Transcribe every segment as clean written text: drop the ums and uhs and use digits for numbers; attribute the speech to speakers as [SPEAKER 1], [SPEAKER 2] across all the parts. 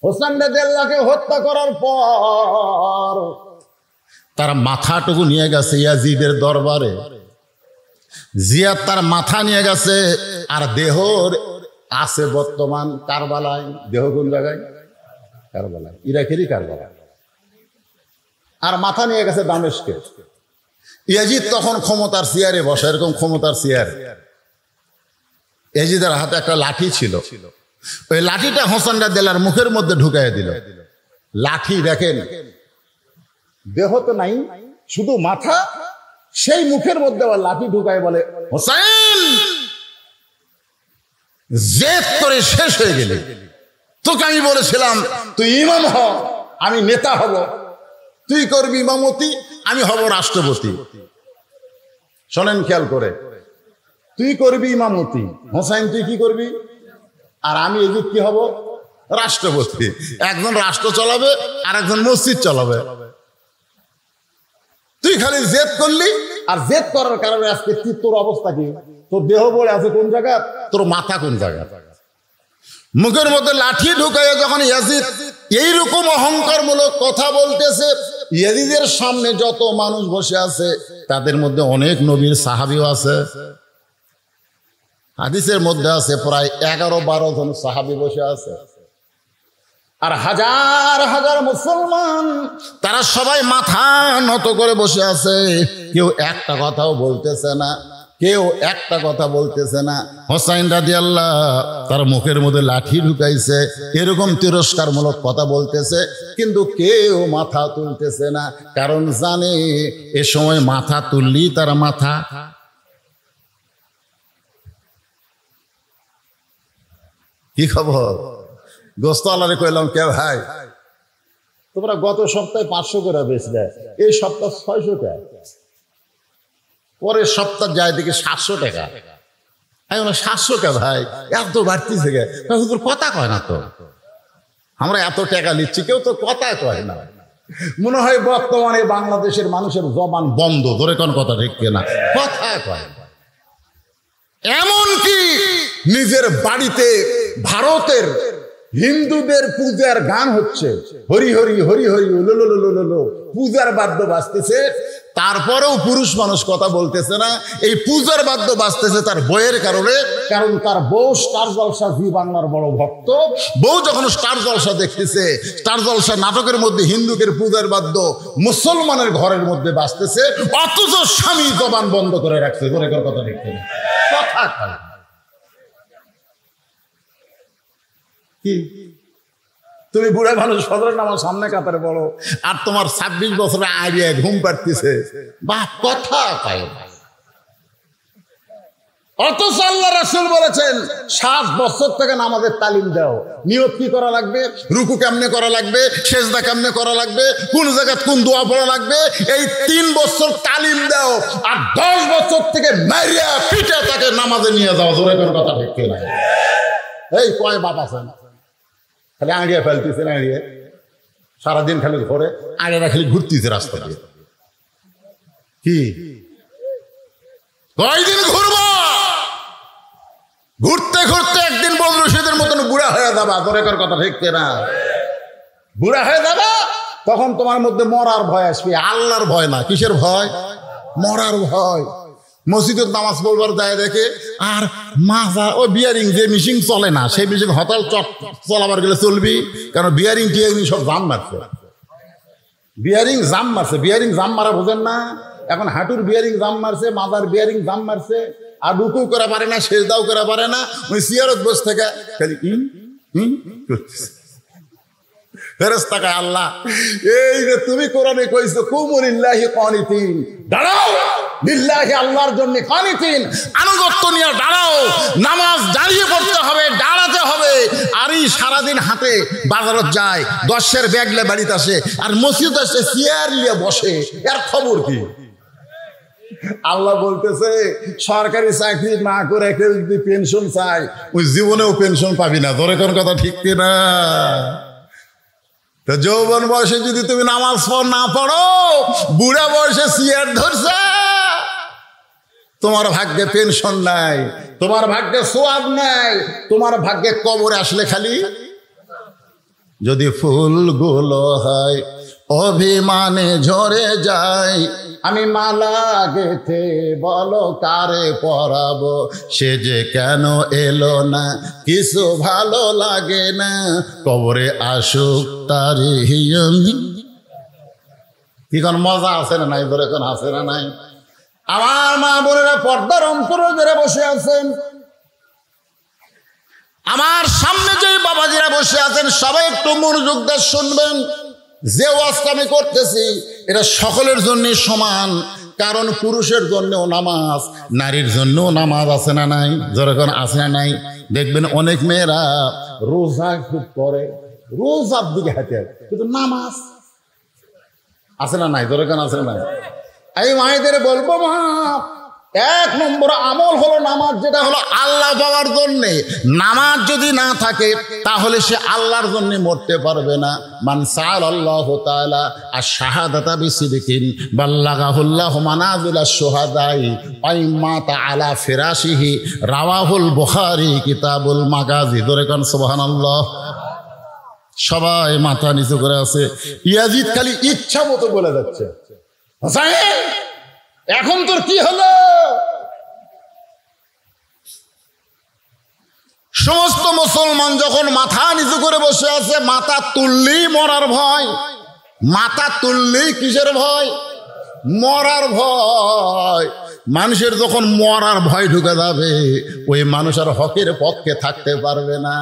[SPEAKER 1] হোসেন রাদিয়াল্লাহকে হত্যা করার পর তার মাথাটুকু নিয়ে গেছে ইয়াজিদের দরবারে। জিয়াদ তার মাথা নিয়ে গেছে, আর দেহ আছে বর্তমান কারবালায়। দেহ কোন জায়গায়? কারবালায়, ইরাকেরই কারবালায়। আর মাথা নিয়ে গেছে দামেস্কে। ইয়াজিদ তখন ক্ষমতার চেয়ারে বসে, এরকম ক্ষমতার চেয়ার। ইয়াজিদের হাতে একটা লাঠি ছিল, ওই লাঠিটা হোসেন রাদিয়াল্লাহর মুখের মধ্যে ঢুকাই দিল। লাঠি দেখেন, দেহ তো নাই, শুধু মাথা, সেই মুখের মধ্যে আবার লাঠি ঢুকায় বলে, হোসেন জেদ করে শেষ হয়ে গেলে। তোকে আমি বলেছিলাম তুই ইমাম হ, আমি নেতা হব, তুই করবি ইমামতি, আমি হব রাষ্ট্রপতি। শোনেন খেয়াল করে, তুই করবি ইমামতি, হোসেন তুই কি করবি, আর আমি এদিক কি হব? রাষ্ট্রপতি। একজন রাষ্ট্র চালাবে আর একজন মসজিদ চালাবে। তুই খালি জেদ করলি, আর জেদ করার কারণে আজকে তোর অবস্থা কি? তোর দেহ বলে আছে কোন জায়গা, তোর মাথা কোন জায়গা? মুখের মধ্যে লাঠি ঢুকাইয়া যখন ইয়াজিদ এইরকম অহংকারমূলক কথা বলতেছে, ইয়াজিদের সামনে যত মানুষ বসে আছে তাদের মধ্যে অনেক নবীর সাহাবীও আছে। হাদিসের মধ্যে আছে প্রায় 11-12 জন সাহাবী বসে আছে, আর হাজার হাজার মুসলমান, তারা সবাই মাথা নত করে বসে আছে। কেউ একটা কথাও বলতেছে না, কেউ একটা কথা বলতেছে না। হোসেন রাদিয়াল্লাহ তার মুখের মধ্যে লাঠি ঢুকাইছে, এরকম তিরস্কারমূলক কথা বলতেছে, কিন্তু কেউ মাথা তুলতেছে না, কারণ জানে এ সময় মাথা তুললি তার মাথা। কি খবর? গোস্ত আলারে কইলাম, কে ভাই তোমরা গত সপ্তাহে 500 করে বেচলে, এই সপ্তাহ 600 টাকা, পরের সপ্তাহ যায় দিকে 700 টাকা। আমি বললাম 700 টাকা ভাই, এত বাড়তিছে গে? তোর কথা কয় না তো, আমরা এত টাকা নিচ্ছি, কেউ তো কথা কয় না। মনে হয় বর্তমানে বাংলাদেশের মানুষের জবান বন্ধ, ধরে কোন কথা ঠিক না, কথা কয়। এমনকি নিজের বাড়িতে ভারতের হিন্দুদের পূজার গান হচ্ছে, হরি হরি হরি হরি উলুলুলুলুলু, পূজার বাদ্য বাজতেছে, তারপরেও পুরুষ মানুষ কথা বলতেছে না। এই পূজার বাদ্য বাজতেছে তার বইয়ের কারণে, কারণ তার বউ স্টার জলসা, জি বাংলার বড় ভক্ত। বউ যখন স্টার জলসা দেখতেছে, স্টার জলসা নাটকের মধ্যে হিন্দুদের পূজার বাদ্য মুসলমানের ঘরের মধ্যে বাজতেছে, অথচ স্বামী জবান বন্ধ করে রাখছে। ধরে কথা দেখতে কথা খায় কি? তুমি বুড়া মানুষ ফজরের নামাজ সামনে কাতারে বলো, আর তোমার 26 বছরে আইডিয়া ঘুম পাড়তেছে, বা কথা পায়। অথচ আল্লাহ রাসূল বলেছেন 7 বছর থেকে নামাজের তালিম দাও। নিয়ত কি করা লাগবে, রুকু কেমনে করা লাগবে, সেজদা কেমনে করা লাগবে, কোন জায়গায় কোন দোয়া পড়া লাগবে, এই 3 বছর তালিম দাও। আর 10 বছর থেকে মারিয়া পিটা তাকে নামাজে নিয়ে যাও। জোরে কোন কথা ঠিক না? এই কয় বাপ আছে খালি আড়িয়ে ফেলতেছে, আড়িয়ে সারাদিন খালি ঘরে আড়িয়া খালি ঘুরতেছে রাস্তা দিয়ে। কি কয়দিন ঘুরবো? ঘুরতে ঘুরতে একদিন বদর রশিদের মতন বুড়া হয়ে যাবা। দরেকার কথা ঠিক না? বুড়া হয়ে যাবা, তখন তোমার মধ্যে মরার ভয় আসবে, আল্লাহর ভয় না। কিসের ভয়? মরার ভয়। মসজিদের নামাজ পড়বার যায় দেখে, আর মাজা ও বিয়ারিং যে মিশিং চলে না, সেই মিশিং হতাল চলাবার গেলে চলবি, কারণ বিয়ারিং টিয়ারিং সব জাম মারছে। বিয়ারিং জাম মারছে, বিয়ারিং জাম মারা বোঝেন না? এখন হাঁটুর বিয়ারিং জাম মারছে, মাজার বিয়ারিং জাম মারছে, আর রুকু করা পারে না, সেজদাও করা পারে না, ওই সিয়ারত বসে থেকে খালি করতেছে। ফেরেশতা কয়, আল্লাহ এই যে তুমি কোরআনে কইছো কুমু লিল্লাহি কানিতিন, দাঁড়াও লিল্লাহি আল্লাহর জন্য কানিতিন, আনুগত্য নিয়ে দাঁড়াও, নামাজ দাঁড়িয়ে পড়তে হবে, দাঁড়াতে হবে। আর এই সারাদিন হাতে বাজারত যায়, 10-এর ব্যাগলে বাড়িতে আসে, আর মসজিদ আসে চেয়ার নিয়ে বসে, এর খবর কি? আল্লাহ বলতেছে সরকারি চাকরি না করে কেউ যদি পেনশন চায়, ওই জীবনেও পেনশন পাবি না। ধরে কোন কথা ঠিক না? তো যৌবন বয়সে যদি তুমি নামাজ না পড়ো, বুড়া বয়সে চেয়ার ধরছে, তোমার ভাগ্যে পেনশন নাই, তোমার ভাগ্যে সোয়াব নাই, তোমার ভাগ্যে কবরে আসলে খালি যদি ফুলগুলো হয় অভিমানে ঝরে যায়, আমি মালা গেথে বলো কারে পরাবো, সে যে কেন এলো না কিছু ভালো লাগে না, কবরে আসুক তারে আমি। কি কোন মজা আছে না নাই? ধরে কোন আছে না নাই? আমার মা বোনেরা পর্দার অন্তরে যারা বসে আছেন, আমার সামনে যে বাবাজিরা বসে আছেন, সবাই একটু মনোযোগ দিয়ে শুনবেন। যে ওয়াজটা আমি করতেছি এটা সকলের জন্য সমান, কারণ পুরুষের জন্যও নামাজ, নারীর জন্যও নামাজ আছে না নাই? যেরকম আছে না নাই? দেখবেন অনেক মেয়েরা রোজা খুব করে, রোজার দিকে হাতে, কিন্তু নামাজ আছে না নাই? যেরকম আছে না নাই? এই মায়েদের বলবো, মা, 1 নম্বর আমল হলো নামাজ, যেটা হলো আল্লাহ পাওয়ার জন্যে। নামাজ যদি না থাকে তাহলে সে আল্লাহর জন্য মরতে পারবে না। মান সাআলাল্লাহু তাআলা আশ-শাহাদাতা বিসিদকিন বাল্লাগাহুল্লাহু মানাজিলাশ শুহাদাই আইমাতা আলা ফিরাশিহি, রাওয়াহুল বুখারী কিতাবুল মাগাজি। ধরে কোন সুবহানাল্লাহ। সবাই মাথা নিচু করে আছে। ইয়াজিদ খালি ইচ্ছা মতো বলে যাচ্ছে, হোসেন এখন তোর কি হলো? সমস্ত মুসলমান যখন মাথা নিচু করে বসে আছে, মাথা তুললেই মরার ভয়। মাথা তুললেই কিসের ভয়? মরার ভয়। মানুষের যখন মরার ভয় ঢুকে যাবে, ওই মানুষ আর হকের পক্ষে থাকতে পারবে না।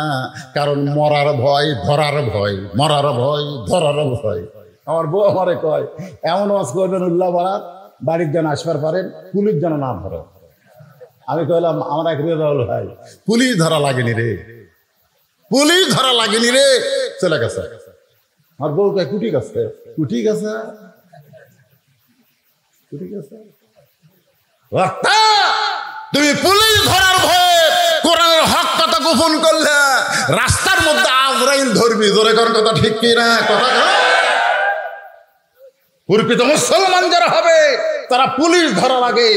[SPEAKER 1] কারণ মরার ভয়, ধরার ভয়, মরার ভয়, ধরার ভয়। আমার বউ আমারে কয়, এমন ওয়াজ করবেন উল্লাহবাদ বাড়ির যেন আসবার পারেন, পুলিশ যেন না ধরে। আমি কইলাম, আমার এক রেজাউল ভাই, পুলিশ ধরা লাগেনি রে, পুলিশ ধরা লাগেনি রে, চলে গেছে। আমার বউ কয়, কুটি গেছে, কুটি গেছে, কুটি গেছে। তুমি পুলিশ ধরার ভয়ে কোরআনের হক কথা গোপন করলে, রাস্তার মধ্যে আজরাইল ধরবি। জোরে কর কথা, ঠিক কি না? কথা প্রকৃত মুসলমান যারা হবে তারা পুলিশ ধরার আগে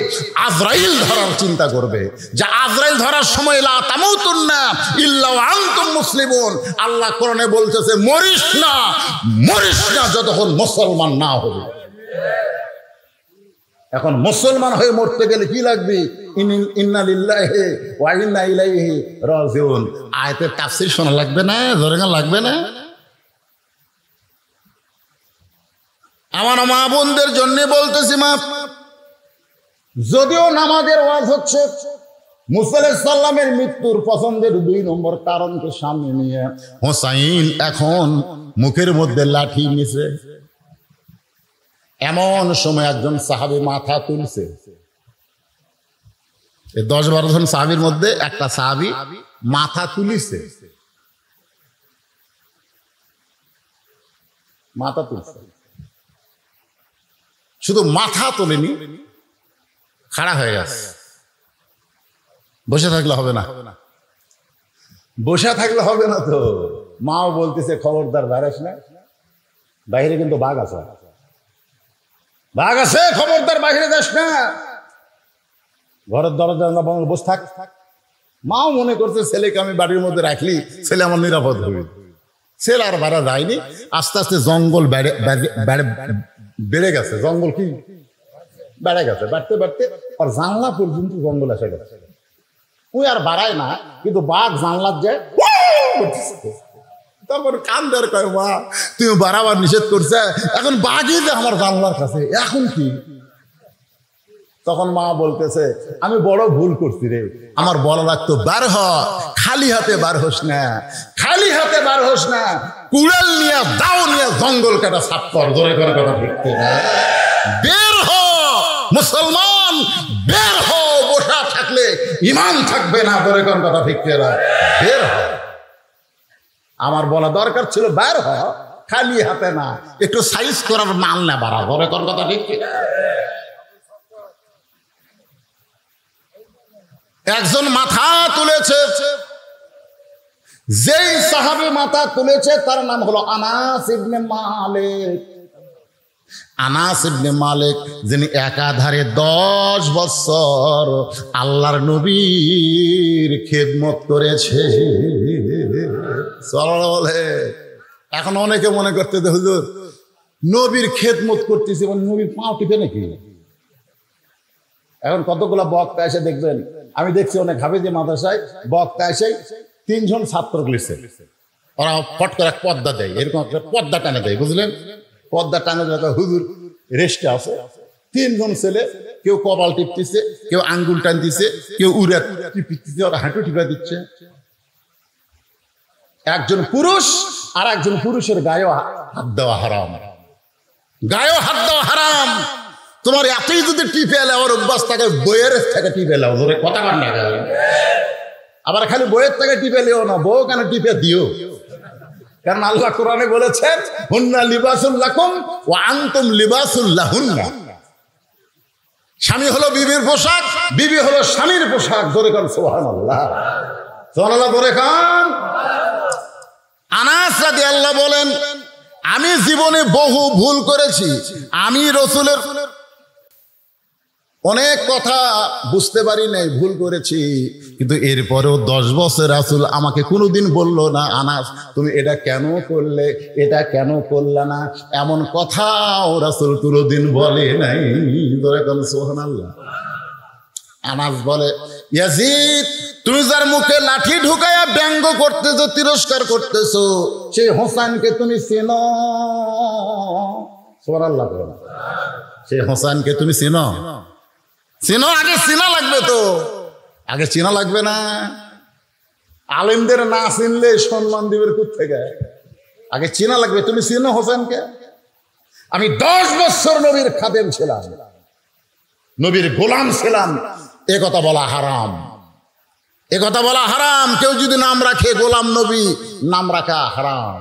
[SPEAKER 1] আজরাইল ধরার চিন্তা করবে, যে আজরাইল ধরার সময় লা তামুতুন্না ইল্লা ওয়া আনতুম মুসলিমুন। আল্লাহ কোরআনে বলতেছে, মরিস না, মরিস না যতক্ষণ মুসলমান না হবে। এখন মুসলমান হয়ে মরতে গেলে কি লাগবে? ইন্না লিল্লাহি ওয়া ইন্না ইলাইহি রাজিউন। আয়াতের তাফসীর শোনা লাগবে না? জোরে লাগবে না? আমার মা বোনদের জন্য বলতেছি, মা, যদিও নামাজের ওয়াজ হচ্ছে, মুসা আলাইহিস সালামের মৃত্যুর পছন্দের 2 নম্বর কারণকে সামনে নিয়ে হোসাইন এখন মুখের মধ্যে লাঠি নিছে। এমন সময় একজন সাহাবী মাথা তুলছে। 10-12 জন সাহাবীর মধ্যে একটা সাহাবী মাথা তুলিছে, মাথা তুলছে। শুধু মাথা তোলেনি, খাড়া হয়ে গেছে। বসে থাকলে হবে না, বসে থাকলে হবে না তো। মাও বলতেছে, খবরদার বাইরেস না, বাইরে কিন্তু বাঘ আছে, বাঘ আছে, খবরদার বাইরে যাস না, ঘরের দরজা বসে থাক। মাও মনে করছে ছেলেকে আমি বাড়ির মধ্যে রাখলি ছেলে আমার নিরাপদ হবে। ছেলে আর বাড়া যায়নি। আস্তে আস্তে জঙ্গল বেড়ে গেছে, জঙ্গল কি বেড়ে গেছে, বাড়তে বাড়তে আর জানলা পর্যন্ত জঙ্গল এসে গেছে। ওই আর বাড়ায় না, কিন্তু বাঘ জানলার যায়। তারপর কান্দার কয়, মা তুমি বাড়াবার নিষেধ করছে, এখন বাঘই যে আমার জানলার কাছে, এখন কি? তখন মা বলতেছে, আমি বড় ভুল করছি রে, আমার বলা লাগতো বার হ, খালি হাতে বার হোস না, খালি হাতে বার হোস না, কুড়াল নিয়ে দাও নিয়ে জঙ্গল কাটা সাফ কর। ধরে করে কথা ঠিক না? বের হ মুসলমান, বের হ। বসা থাকলে ইমান থাকবে না। ধরে কোন কথা ঠিক না? বের হ। আমার বলা দরকার ছিল বের হ, খালি হাতে না, একটু সাইজ করার মাল না বাড়া। ধরে কোন কথা ঠিক না? একজন মাথা তুলেছে, যেই সাহাবী মাথা তুলেছে তার নাম হলো আনাস ইবনে মালিক। আনাস ইবনে মালিক, যিনি একাধারে 10 বছর আল্লাহর নবীর খেদমত করেছে। বলে এখন অনেকে মনে করতে যে হুজুর নবীর খেদমত করতেছি, মানে নবীর পাও টিপে নাকি? এখন কতগুলা বক্তা এসে দেখবেন, আমি দেখছি অনেক হাফেজি মাদ্রাসায় বক্তা এসে 3 জন ছাত্র লিখছে, ওরা ফট করে পর্দা দেয়, এরকম একটা পর্দা টানে দেয়, বুঝলেন? পর্দা টানে দেয়, হুজুর রেস্টে আছে। 3 জন ছেলে, কেউ কপাল টিপতেছে, কেউ আঙ্গুল টানতেছে, কেউ উড়ে টিপতেছে, ওরা হাঁটু টিপা দিচ্ছে। একজন পুরুষ আর একজন পুরুষের গায়েও হাত দেওয়া হারাম, গায়েও হাত দেওয়া হারাম। তোমার এতই যদি টিপে এলে ওর অভ্যাস থাকে, বইয়ের থেকে টিপে এলাও, ধরে কথা বল না। আবার খালি বইয়ের থেকে টিপে লিও না, বউ কেন টিপে দিও? কারণ আল্লাহ কোরআনে বলেছেন হুন্না লিবাসুল লাকুম ওয়া আনতুম লিবাসুল লাহুন্না। স্বামী হলো বিবির পোশাক, বিবি হলো স্বামীর পোশাক। ধরে কান সুবহানাল্লাহ, সুবহানাল্লাহ ধরে কান। আনাস রাদিয়াল্লাহু বলেন, আমি জীবনে বহু ভুল করেছি, আমি রাসূলের অনেক কথা বুঝতে পারি নাই, ভুল করেছি, কিন্তু এরপরেও 10 বছর রাসূল আমাকে কোনোদিন বলল না আনাস তুমি এটা কেন করলে, এটা কেন করলে না, এমন কথাও রাসূল কোনোদিন বলে নাই। সুবহানাল্লাহ। আনাস বলে, ইয়াজিদ তুমি যার মুখে লাঠি ঢুকাইয়া ব্যঙ্গ করতেছো, তিরস্কার করতেছো, সেই হোসেনকে তুমি চেনো? সুবহানাল্লাহ। সেই হোসেনকে তুমি চেনো? চেনো? আগে চেনা লাগবে তো, আগে চেনা লাগবে না? আলেমদের না চিনলে সম্মান দিবের কোত্থেকে? আগে চেনা লাগবে। তুমি চেনো হোসেনকে? আমি 10 বছর নবীর খাদেম ছিলাম, নবীর গোলাম ছিলাম, এ কথা বলা হারাম, এ কথা বলা হারাম। কেউ যদি নাম রাখে গোলাম নবী, নাম রাখা হারাম।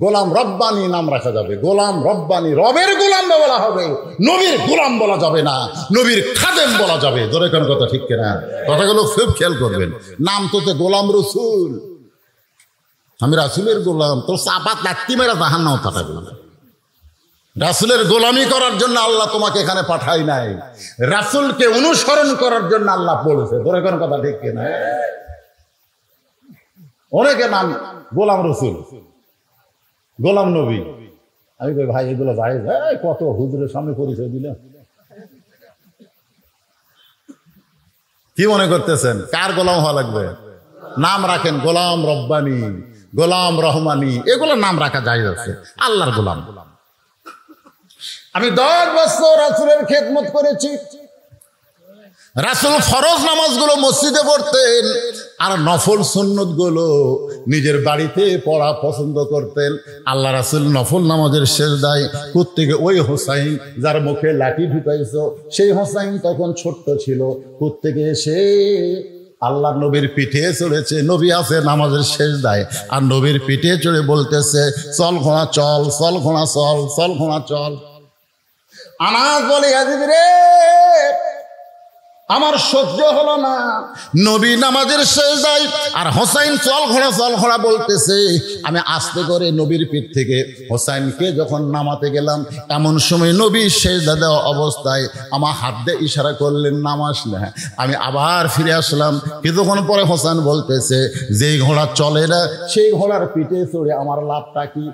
[SPEAKER 1] গোলাম রব্বানি নাম রাখা যাবে, গোলাম রব্বানি, রবের গোলাম বলা হবে, নবীর গোলাম বলা যাবে না, নবীর খাদেম বলা যাবে। ধরে কোন কথা ঠিক কিনা? কথাগুলো খুব খেয়াল করবেন। নাম তো গোলাম রসুল, আমি রাসূলের গোলাম, তো চাপাত লাত্তি মেরা জাহান্নামে পাঠাবে। রাসূলের গোলামি করার জন্য আল্লাহ তোমাকে এখানে পাঠাই নাই, রাসূলকে অনুসরণ করার জন্য আল্লাহ বলেছে। ধরে কোন কথা ঠিক কিনা? অনেকে নাম গোলাম রসুল, গোলাম নবী। আমি কই ভাই এগুলো জায়েজ? কত হুজুরের সামনে পরিচয় দিলে। কি মনে করতেছেন কার গোলাম হওয়া লাগবে? নাম রাখেন গোলাম রব্বানি, গোলাম রহমানি, এগুলো নাম রাখা জায়েজ আছে, আল্লাহর গোলাম। আমি 10 বছর রাসূলের খেদমত করেছি। রাসূল ফরজ নামাজগুলো মসজিদে পড়তেন, আর নফল সুন্নত গুলো নিজের বাড়িতে পড়া পছন্দ করতেন। আল্লাহ রাসূল নফল নামাজের সেজদায় প্রত্যেকে, ওই হোসাইন যার মুখে লাঠি ঢুকাইছো, সেই হোসাইন তখন ছোট্ট ছিল, প্রত্যেকে এসে আল্লাহ নবীর পিঠে চড়েছে। নবী আছে নামাজের সেজদায়, আর নবীর পিঠে চড়ে বলতেছে চল ঘোড়া চল, চল ঘোড়া চল, চল ঘোড়া চল। আনাস বলে, ইয়াজিদ রে আমার সহ্য হলো না, নবী নামাজের সেজদায় আর হোসাইন চল ঘোড়া চল ঘোড়া বলতেছে। আমি আস্তে করে নবীর পিঠ থেকে হোসাইনকে যখন নামাতে গেলাম, এমন সময় নবী সেজদা দেওয়া অবস্থায় আমার হাত দিয়ে ইশারা করলেন নামাস না। আমি আবার ফিরে আসলাম, কিছুক্ষণ পরে হোসাইন বলতেছে যেই ঘোড়া চলে না সেই ঘোড়ার পিঠে চড়ে আমার লাভটা কি?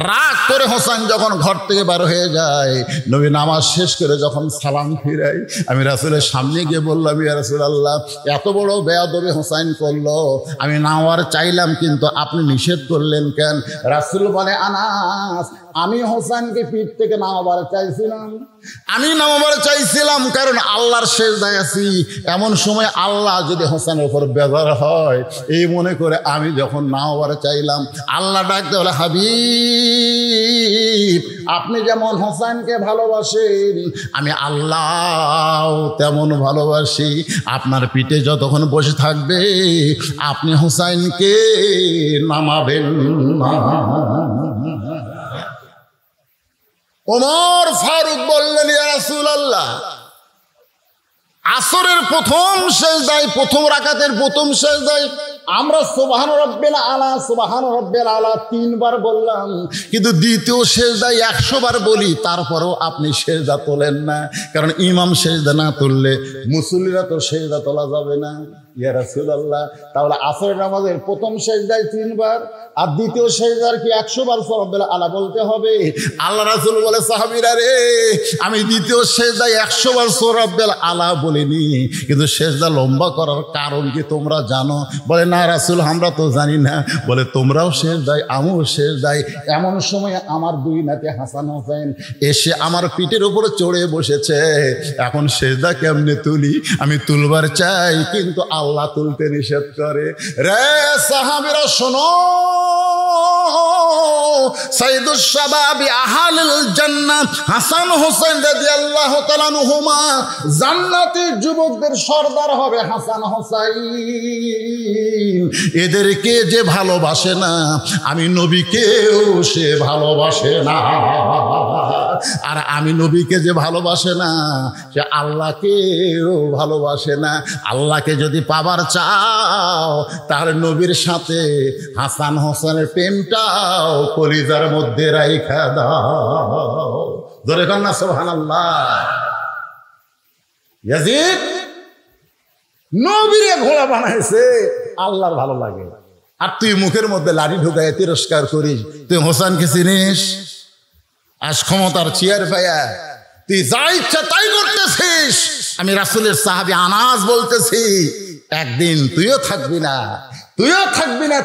[SPEAKER 1] রাগ করে হোসাইন যখন ঘর থেকে বার হয়ে যায়, নবী নামাজ শেষ করে যখন সালাম ফিরাই, আমি রাসূলের সামনে গিয়ে বললাম, ইয়া রাসূলুল্লাহ এত বড় বেয়াদবি হোসাইন করলো, আমি নামার চাইলাম কিন্তু আপনি নিষেধ করলেন কেন? রাসূল বলে, আনাস আমি হোসেনকে পিঠ থেকে নামাবার চাইছিলাম, আমি নামাবার চাইছিলাম কারণ আল্লাহর সেজদায় আছি। এমন সময় আল্লাহ যদি হোসেনের উপর বেজার হয়, এই মনে করে আমি যখন নামাবার চাইলাম, আল্লাহ ডাকতে বলে, হাবিব আপনি যেমন হোসেনকে ভালোবাসেন, আমি আল্লাহ তেমন ভালোবাসি। আপনার পিঠে যতক্ষণ বসে থাকবে আপনি হোসেনকে নামাবেন না। ওমর ফারুক বললেন, ইয়া রাসূলুল্লাহ আসরের প্রথম সেজদায়, প্রথম রাকাতের প্রথম সেজদায় আমরা সুবহান রাব্বিল আলা, সুবহান রাব্বিল আলা 3 বার বললাম, কিন্তু দ্বিতীয় সেজদায় 100 বার বলি, তারপরেও আপনি সেজদা তোলেন না। কারণ ইমাম সেজদা না তুললে মুসল্লিরা তো সেজদা তোলা যাবে না। ইয়া রাসূলুল্লাহ, তাহলে আসরের নামাজের প্রথম সেজদায় 3 বার আর দ্বিতীয় সেজদার কি 100 বার রব্বিল আলা বলতে হবে? আল্লাহ রাসূল বলে, সাহাবীরা রে, আমি দ্বিতীয় সেজদায় 100 বার রব্বিল আলা বলিনি, কিন্তু সেজদা লম্বা করার কারণ কি তোমরা জানো? বলে, না রাসূল, আমরা তো জানি না। বলে, তোমরাও সেজদায়, আমিও সেজদায়। এমন সময় আমার 2 নাতি হাসান হোসেন এসে আমার পিঠের উপরে চড়ে বসেছে। এখন সেজদা কেমনে তুলি? আমি তুলবার চাই, কিন্তু আল্লাহ তুলতে নিষেধ করে। রে সাহাবীরা শোনো, সাইয়্যিদুশ শাবাবি আহলিল জান্নাত হাসান হোসেন রাদিয়াল্লাহু তাআলা আনহুমা, জান্নাতি যুবকদের সর্দার হবে হাসান হোসেন। এদেরকে যে ভালোবাসে না, আমি নবীকেও সে ভালোবাসে না। আর আমি নবীকে যে ভালোবাসে না, সে আল্লাহকেও ভালোবাসে না। আল্লাহকে যদি পাবার চাও, তাহলে নবীর সাথে হাসান হোসেনের প্রেমটাও কলিজার মধ্যে রাইখা দাও। ধরে কর না সুবহানাল্লাহ। ইয়াজিদ নবীরে ঘোড়া বানাইছে, আল্লাহর ভালো লাগে। আর তুই মুখের মধ্যে লাঠি ঢুকায় তিরস্কার করিস। তুই হোসেনকে চিনিস? আজ ক্ষমতার চেয়ার পায়া তুই যা ইচ্ছা তাই করতেছিস। আমি রাসূলের সাহাবী আনাস বলতেছি, একদিন তুইও থাকবি না,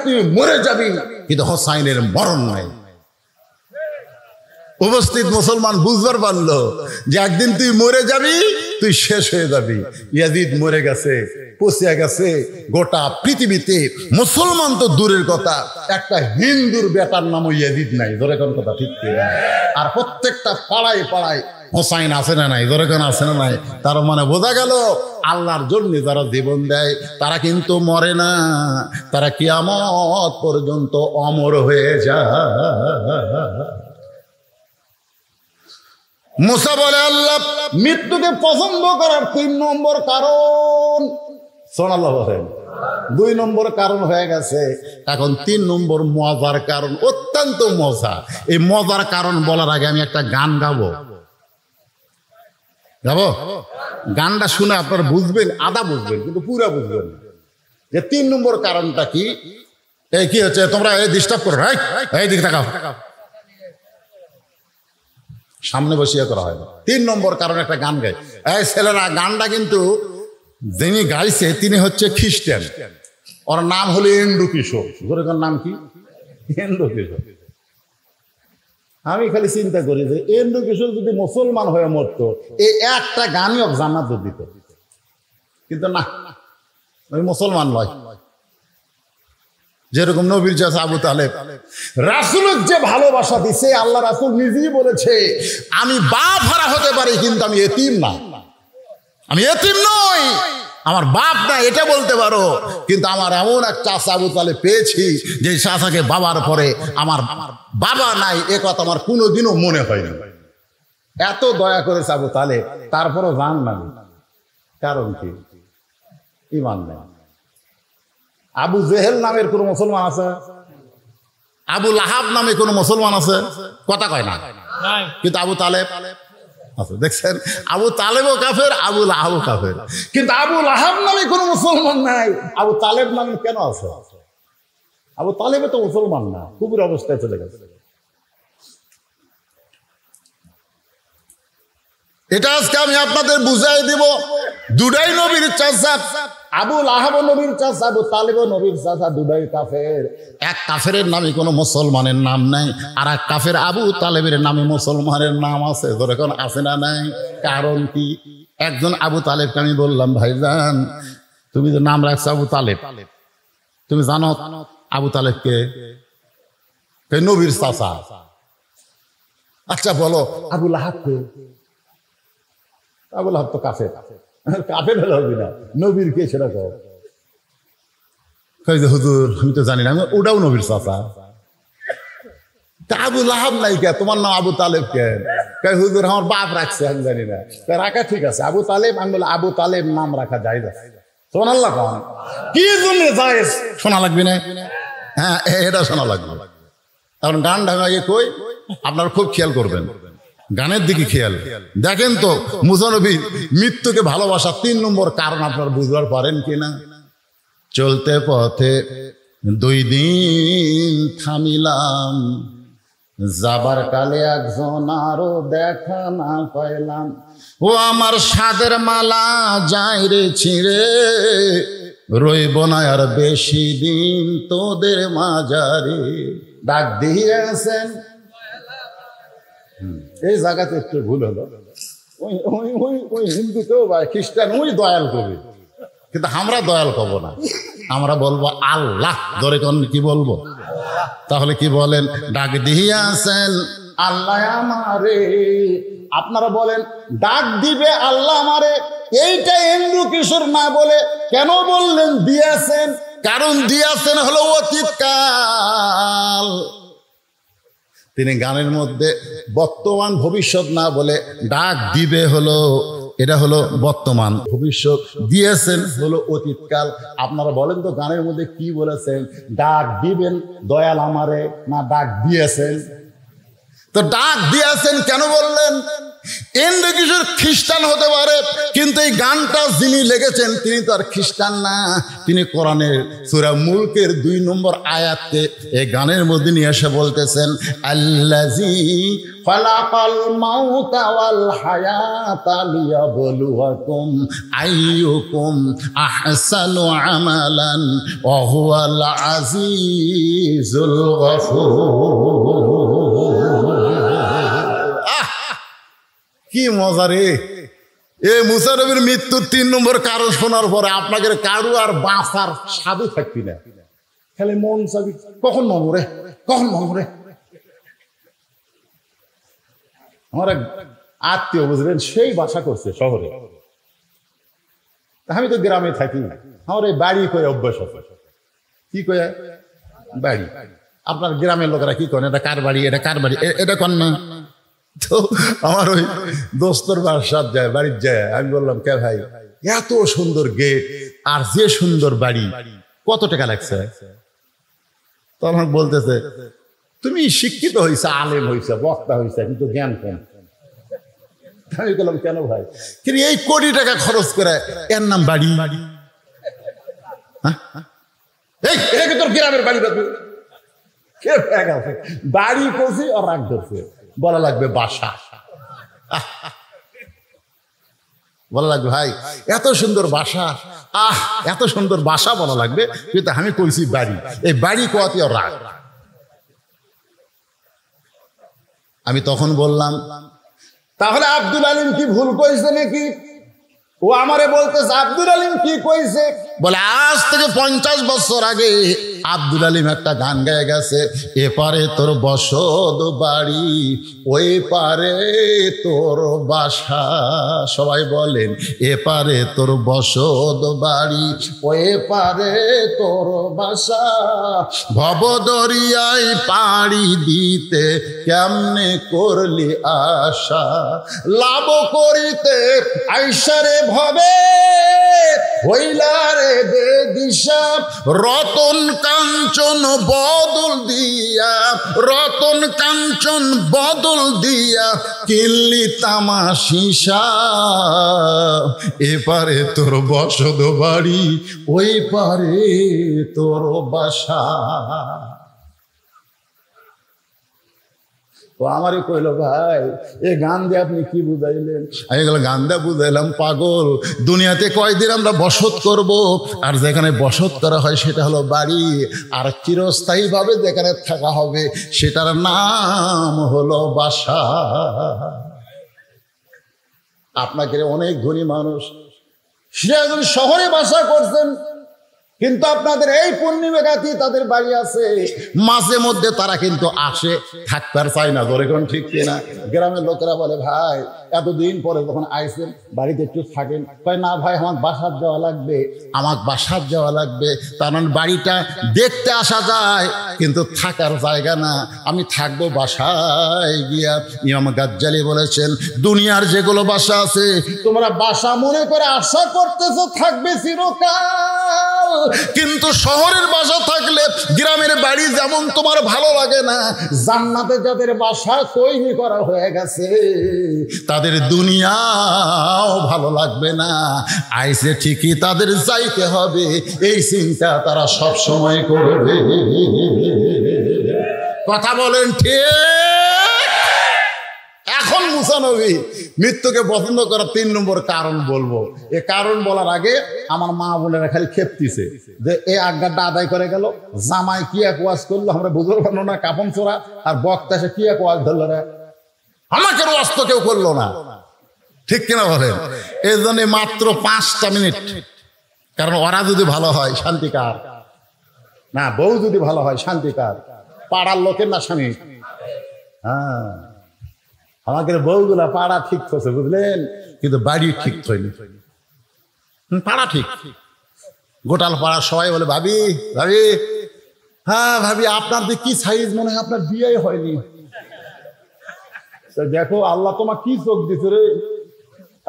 [SPEAKER 1] তুই মরে যাবি, কিন্তু হোসাইনের মরণ নাই। উপস্থিত মুসলমান বুঝবার পারলো যে একদিন তুই মরে যাবি, তুই শেষ হয়ে যাবি। ইয়াজিদ মরে গেছে, পচিয়া গেছে। গোটা পৃথিবীতে মুসলমান তো দূরের কথা, একটা হিন্দুর বেটার নামও ইয়াজিদ নাই। ধরে কোন কথা ঠিক কিনা? আর প্রত্যেকটা পাড়ায় পাড়ায় হোসাইন আছে না নাই? ধরে কোন আছে না নাই? তার মানে বোঝা গেল, আল্লাহর জন্য যারা জীবন দেয় তারা কিন্তু মরে না, তারা কিয়ামত পর্যন্ত অমর হয়ে যায়। মুসা বলে, আল্লাহ মৃত্যুকে পছন্দ করার 3 নম্বর কারণ, সুবহানাল্লাহ বলেন, 2 নম্বর কারণ হয়ে গেছে, এখন 3 নম্বর মজার কারণ, অত্যন্ত মজা। এই মজার কারণ বলার আগে আমি একটা গান গাবো। গানটা শুনে আপনারা বুঝবেন, আধা বুঝবেন, কিন্তু পুরা বুঝবেন যে 3 নম্বর কারণটা কি। এই কি হচ্ছে, তোমরা এই ডিস্টার্ব করো, এই দিকে তাকাও, সামনে বসিয়ে করা হয় না। 3 নম্বর কারণ একটা গান গায়। এই ছেলেরা, গানটা কিন্তু যিনি গাইছে তিনি হচ্ছে খ্রিস্টান, ওর নাম হলো এন্ড্রু কিশোর। গোরের নাম কি? এন্ড্রু কিশোর। আমি খালি চিন্তা করি যে এন্ড্রু কিশোর যদি মুসলমান হয়ে মরতো, এই একটা গানই ওকে জান্নাত দিত, কিন্তু না, ওই মুসলমান নয়। যেরকম নবীর চাচা আবু তালেব রাসূলের যে ভালোবাসা দিছে, আল্লাহ রাসূল নিজেই বলেছে, আমি বাপ হারা হতে পারি কিন্তু আমি এতিম না, আমি এতিম নই, আমার বাপ না এটা বলতে পারো, কিন্তু আমার এমন এক চাচা আবু তালেব পেয়েছি যে চাচাকে বাবার পরে আমার বাবা নাই, এ কথা আমার কোনোদিনও মনে হয়নি। এত দয়া করেছে আবু তালেব, তারপরও জান না। কারণ কি? ঈমান নেই। আবু জেহেল নামের কোন মুসলমান আছে? আবু লাহাব নামে কোন মুসলমান আছে? কথা কয় না, কিন্তু আবু তালেব আছে। দেখছেন, আবু তালেবও কাফের, আবু লাহাবও কাফের, কিন্তু আবু লাহাব নামে কোন মুসলমান নাই। আবু তালেব নামে কেন আছে? আবু তালেবে তো মুসলমান না, খুবই অবস্থায় চলে গেছে। এটা আজকে আমি আপনাদের বুঝাই দিব। দুটাই নবীর চাচা, আবু লাহাব নবীর চাচা, আবু তালেব নবীর চাচা, দুটাই কাফের। এক কাফেরের নামে কোনো মুসলমানের নাম নাই, আর এক কাফের আবু তালেবের নামে মুসলমানের নাম আছে। যখন আছে না নাই? কারণ কি? একজন আবু তালেবকে আমি বললাম, ভাইজান তুমি যে নাম রাখছো আবু তালেব, তুমি জানো আবু তালেবকে? নবীর চাচা। আচ্ছা বলো আবু লাহাবকে? আবু লাহাব তো কাফের। কাফের হলে হবে না, নবীর কে সেটা কও। হুজুর আমি তো জানি না, ওটাও নবীর চাচা। আবু লাহাব নাই কে? তোমার নাম আবু তালেব কেন? হুজুর আমার বাপ রাখছে, আমি জানি না। রাখা ঠিক আছে, আবু তালেব। আমি বলে আবু তালেব নাম রাখা যায় না। শোনাল্লাহ কি জন্য যায় শোনা লাগবে না? হ্যাঁ, এটা শোনা লাগবে। কারণ গান ঢাকাকে কই, আপনারা খুব খেয়াল করবেন, গানের দিকে খেয়াল দেখেন তো। মুসা নবী মৃত্যুকে ভালোবাসা 3 নম্বর কারণ আপনারা বুঝবার পারেন কিনা? চলতে পথে 2 দিন থামিলাম, যাবার কালে একজন আরো দেখা না পাইলাম। ও আমার সাদের মালা যায় রে ছিঁড়ে, রইব না আর বেশি দিন তোদের মাঝারে। ডাক দিয়েছেন, এই জায়গাতে একটু ভুল হলো। ওই হিন্দুতেও বা খ্রিস্টান ওই দয়াল কবি, কিন্তু আমরা দয়াল কব না, আমরা বলবো আল্লাহ। ধরে কোন কি বলবো? তাহলে কি বলেন? ডাক দিয়েছেন আল্লাহ আমারে। আপনারা বলেন ডাক দিবে আল্লাহ আমারে, এইটা ইন্দ্র কিশোর না বলে কেন বললেন দিয়েছেন? কারণ দিয়েছেন হলো অতীতকাল। তিনি গানের মধ্যে বর্তমান ভবিষ্যৎ না বলে ডাক দিবে হলো, এটা হলো বর্তমান, ভবিষ্যৎ দিয়েছেন হলো অতীতকাল। আপনারা বলেন তো গানের মধ্যে কি বলেছেন? ডাক দিবেন দয়াল আমারে, না ডাক দিয়েছেন? তো ডাক দিয়েছেন কেন বললেন? ইন্দ্র কিশোর খ্রিস্টান হতে পারে, কিন্তু এই গানটা যিনি লিখেছেন তিনি তো আর খ্রিস্টান না। তিনি কোরআনের সূরা মুলকের 2 নম্বর আয়াতকে এই গানের মধ্যে নিয়ে এসে বলতেছেন, আল্লাযী খালাকাল মাউতা ওয়াল হায়াতা লিয়াবলুয়াকুম আইয়ুকুম আহসানু আমালান ওয়া হুয়াল আজিজুল গফুর। কি মজা রে! এ মুসা নবীর মৃত্যুর 3 নম্বর কারণ শোনার পরে আপনাকে কারু আর বাঁচার স্বাদই থাকবি না, খালি মন চাবি কখন মরে, কখন মরে। আমার এক আত্মীয় বুঝলেন, সেই বাসা করছে শহরে, আমি তো গ্রামে থাকি। আমার এই বাড়ি কয়ে অভ্যাস আছে। কি কয়ে বাড়ি? আপনার গ্রামের লোকেরা কি করেন? এটা কার বাড়ি, এটা কার বাড়ি, এটা কন না। তো আমার ওই দোস্তর বাসার যায়, বাড়ির যায়, আমি বললাম কে ভাই এত সুন্দর গেট আর যে সুন্দর বাড়ি, কত টাকা লাগছে? তখন বলতেছে তুমি শিক্ষিত হয়েছে, আলেম হয়েছে, বক্তা হয়েছে, কিন্তু জ্ঞান কম। আমি বললাম কেন ভাই? কিন্তু এই কোটি টাকা খরচ করে এর নাম বাড়ি? এই তোর গ্রামের বাড়ি বাড়ি করছি আর রাগ করছে, বলা লাগবে বাসা। বলা লাগবে ভাই এত সুন্দর বাসা, এত সুন্দর বাসা বলা লাগবে, কিন্তু আমি কইছি বাড়ি। এই বাড়ি কোয়াতে আর রাগ। আমি তখন বললাম তাহলে আব্দুল আলিম কি ভুল কইছে নাকি? ও আমারে বলতেছে আব্দুল আলিম কি কইছে? বলে আজ থেকে 50 বছর আগে আব্দুল আলিম একটা গান গায়ে গেছে, এপারে তোর বসত বাড়ি, ওই পারে তোর বাসা। সবাই বলেন এপারে তোর বসত বাড়ি, ওই পারে তোর বাসা। ভবদরিয়ায় পাড়ি দিতে কেমনে করলি আশা, লাভ করিতে আইসারে ভবে হইলারে বেদিশা। রতন কাঞ্চন বদল দিয়া, রতন কাঞ্চন বদল দিয়া কিনলি তামাশিসা। এপারে তোর বসত বাড়ি, ওই পারে তোর বাসা। তো আমারই কইল ভাই এ গান দিয়ে আপনি কি বুঝাইলেন? আমি গেল গান দিয়ে বুঝাইলাম পাগল, দুনিয়াতে কয়দিন আমরা বসত করব, আর যেখানে বসত করা হয় সেটা হলো বাড়ি, আর চিরস্থায়ীভাবে যেখানে থাকা হবে সেটার নাম হলো বাসা। আপনাকে অনেক ধনী মানুষ সিরাজগঞ্জ শহরে বাসা করছেন, কিন্তু আপনাদের এই পূর্ণিমাঘাতি তাদের বাড়ি আছে, মাঝে মধ্যে তারা কিন্তু আসে, থাকতে চায় না। ধরে কোন ঠিক কিনা? গ্রামের লোকেরা বলে ভাই এতদিন পরে যখন আইসেন বাড়িতে একটু থাকেন। কয় না ভাই আমার বাসার যাওয়া লাগবে, আমার বাসার যাওয়া লাগবে। তার মানে বাড়িটা দেখতে আসা যায় কিন্তু থাকার জায়গা না, আমি থাকবো বাসায় গিয়া। ইমাম গাজ্জালি বলেছেন দুনিয়ার যেগুলো বাসা আছে তোমরা বাসা মনে করে আশা করতেছো থাকবে চিরকাল, কিন্তু শহরের বাসা থাকলে গ্রামের বাড়ি যেমন তোমার ভালো লাগে না, জান্নাতে যাদের বাসা তৈরি করা হয়ে গেছে তাদের দুনিয়াও ভালো লাগবে না। আইসে ঠিকই তাদের যাইতে হবে, এই চিন্তা তারা সব সময় করবে। কথা বলেন ঠিক? এখন মুসা নবী মৃত্যুকে পছন্দ করার 3 নম্বর কারণ বলবো। এ কারণ বলার আগে আমার মা বোনেরা খালি খেপতিছে যে এই আজ্ঞাটা আদায় করে গেল, জামাই কি এক ওয়াজ করলো আমরা বুঝতে পারলো না, কাপন চোরা, আর বক্তা সে কি এক ওয়াজ ধরলো না, আমাকে ওয়াজ তো কেউ করলো না। ঠিক কিনা বলেন? এই জন্য মাত্র 5টা মিনিট, কারণ ওরা যদি ভালো হয় শান্তিকার না, বউ যদি ভালো হয় শান্তিকার, পাড়ার লোকের না স্বামী। হ্যাঁ, আমাদের বউগুলা পাড়া ঠিক হচ্ছে বুঝলেন, কিন্তু বাড়ি ঠিক হয়নি। পাড়া ঠিক, গোটাল পাড়া সবাই বলে ভাবি ভাবি, হ্যাঁ ভাবি আপনার যে কি সাইজ, মনে হয় আপনার বিয়ে হয়নি। দেখো আল্লাহ তোমার কি চোখ দিছে রে,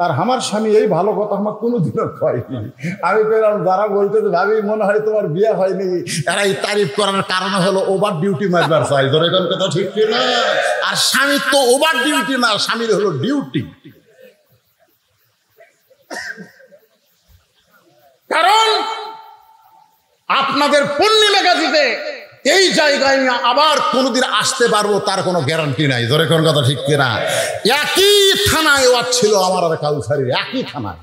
[SPEAKER 1] আর আমার স্বামী এই ভালো কথা আমার কোনোদিনও হয়নি। আমি পেলাম যারা বলতে ভাবি মনে হয় তোমার বিয়ে হয়নি, এরা এই তারিফ করার কারণ হলো ওভার ডিউটি মারবার চাই। ধরে কোন কথা ঠিক না? আর স্বামীর তো ওভার ডিউটি না, স্বামীর হলো ডিউটি। কারণ আপনাদের পূর্ণিমা গাজিতে এই জায়গায় আবার কোনোদিন আসতে পারবো তার কোনো গ্যারান্টি নাই। ধরে কোন কথা ঠিক কিনা? একই থানায় ওয়াজ ছিল আমার আর কাউসারির, একই থানায়।